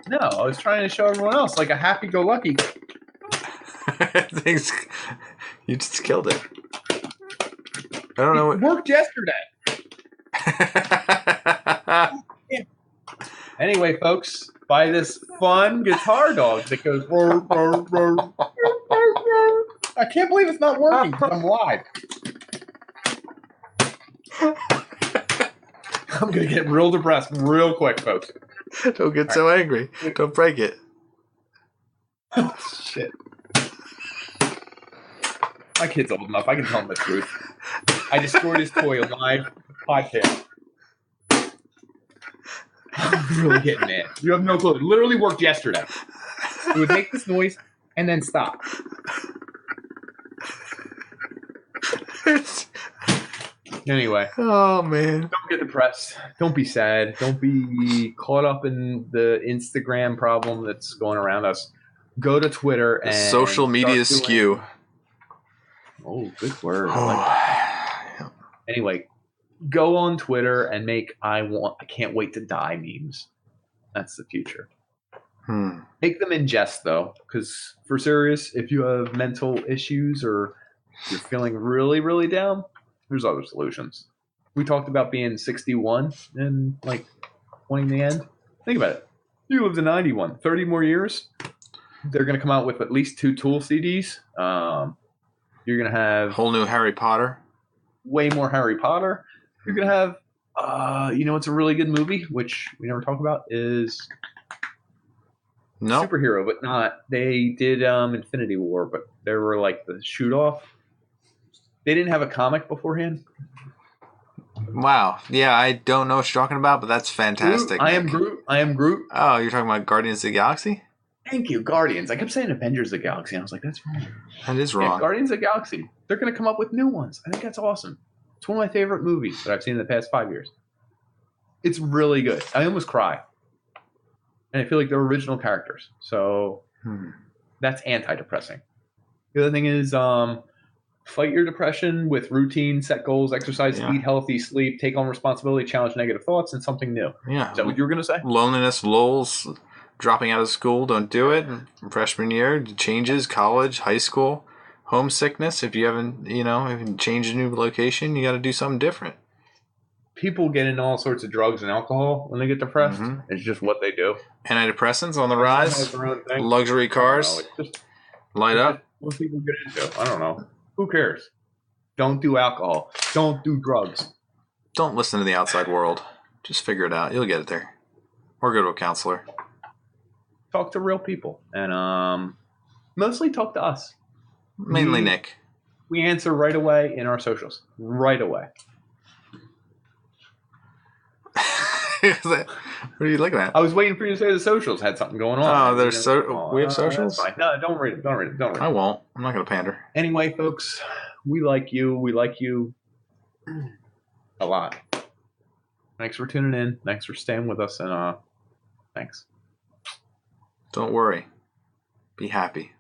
No, I was trying to show everyone else like a happy-go-lucky. Things. You just killed it. I don't know. It worked yesterday. Anyway, folks, buy this fun guitar dog that goes. "Roar, roar, roar, roar, roar." I can't believe it's not working because I'm live. I'm gonna get real depressed real quick, folks. Don't get so angry. Don't break it. Shit. My kid's old enough. I can tell him the truth. I destroyed his toy on live podcast. I'm really getting mad. You have no clue. It literally worked yesterday. It would make this noise and then stop. Anyway. Oh, man. Don't get depressed. Don't be sad. Don't be caught up in the Instagram problem that's going around us. Go to Twitter and social media skew. Oh, good word. Anyway, go on Twitter and make I can't wait to die memes. That's the future. Make them in jest though, because for serious, if you have mental issues or you're feeling really, really down, there's other solutions. We talked about being 61 and like wanting the end. Think about it. You live to 91, 30 more years. They're going to come out with at least 2 Tool CDs. You're going to have whole new Harry Potter. Way more Harry Potter. You're going to have, it's a really good movie, which we never talk about, is superhero, but not. They did Infinity War, but they were like the shoot off. They didn't have a comic beforehand. Wow. Yeah, I don't know what you're talking about, but that's fantastic. I am Groot. Oh, you're talking about Guardians of the Galaxy? Thank you, Guardians. I kept saying Avengers of the Galaxy. I was like, that's wrong. That is wrong. Yeah, Guardians of the Galaxy. They're going to come up with new ones. I think that's awesome. It's one of my favorite movies that I've seen in the past 5 years. It's really good. I almost cry. And I feel like they're original characters. So that's anti-depressing. The other thing is fight your depression with routine, set goals, exercise, eat healthy, sleep, take on responsibility, challenge negative thoughts, and something new. Yeah. Is that what you were going to say? Loneliness, lulls, dropping out of school, don't do it. Freshman year, changes, college, high school, homesickness. If you haven't, if you change a new location, you got to do something different. People get into all sorts of drugs and alcohol when they get depressed. It's just what they do. Antidepressants on the rise. Luxury cars. Light up. What people get into. I don't know. Who cares? Don't do alcohol. Don't do drugs. Don't listen to the outside world. Just figure it out. You'll get it there. Or go to a counselor. Talk to real people. And mostly talk to us. Mainly Nick. We answer right away in our socials. Right away. What are you looking at? I was waiting for you to say the socials had something going on. Oh, there's we have socials? No, don't read it. I won't. I'm not going to pander. Anyway, folks, we like you. We like you a lot. Thanks for tuning in. Thanks for staying with us. And thanks. Don't worry. Be happy.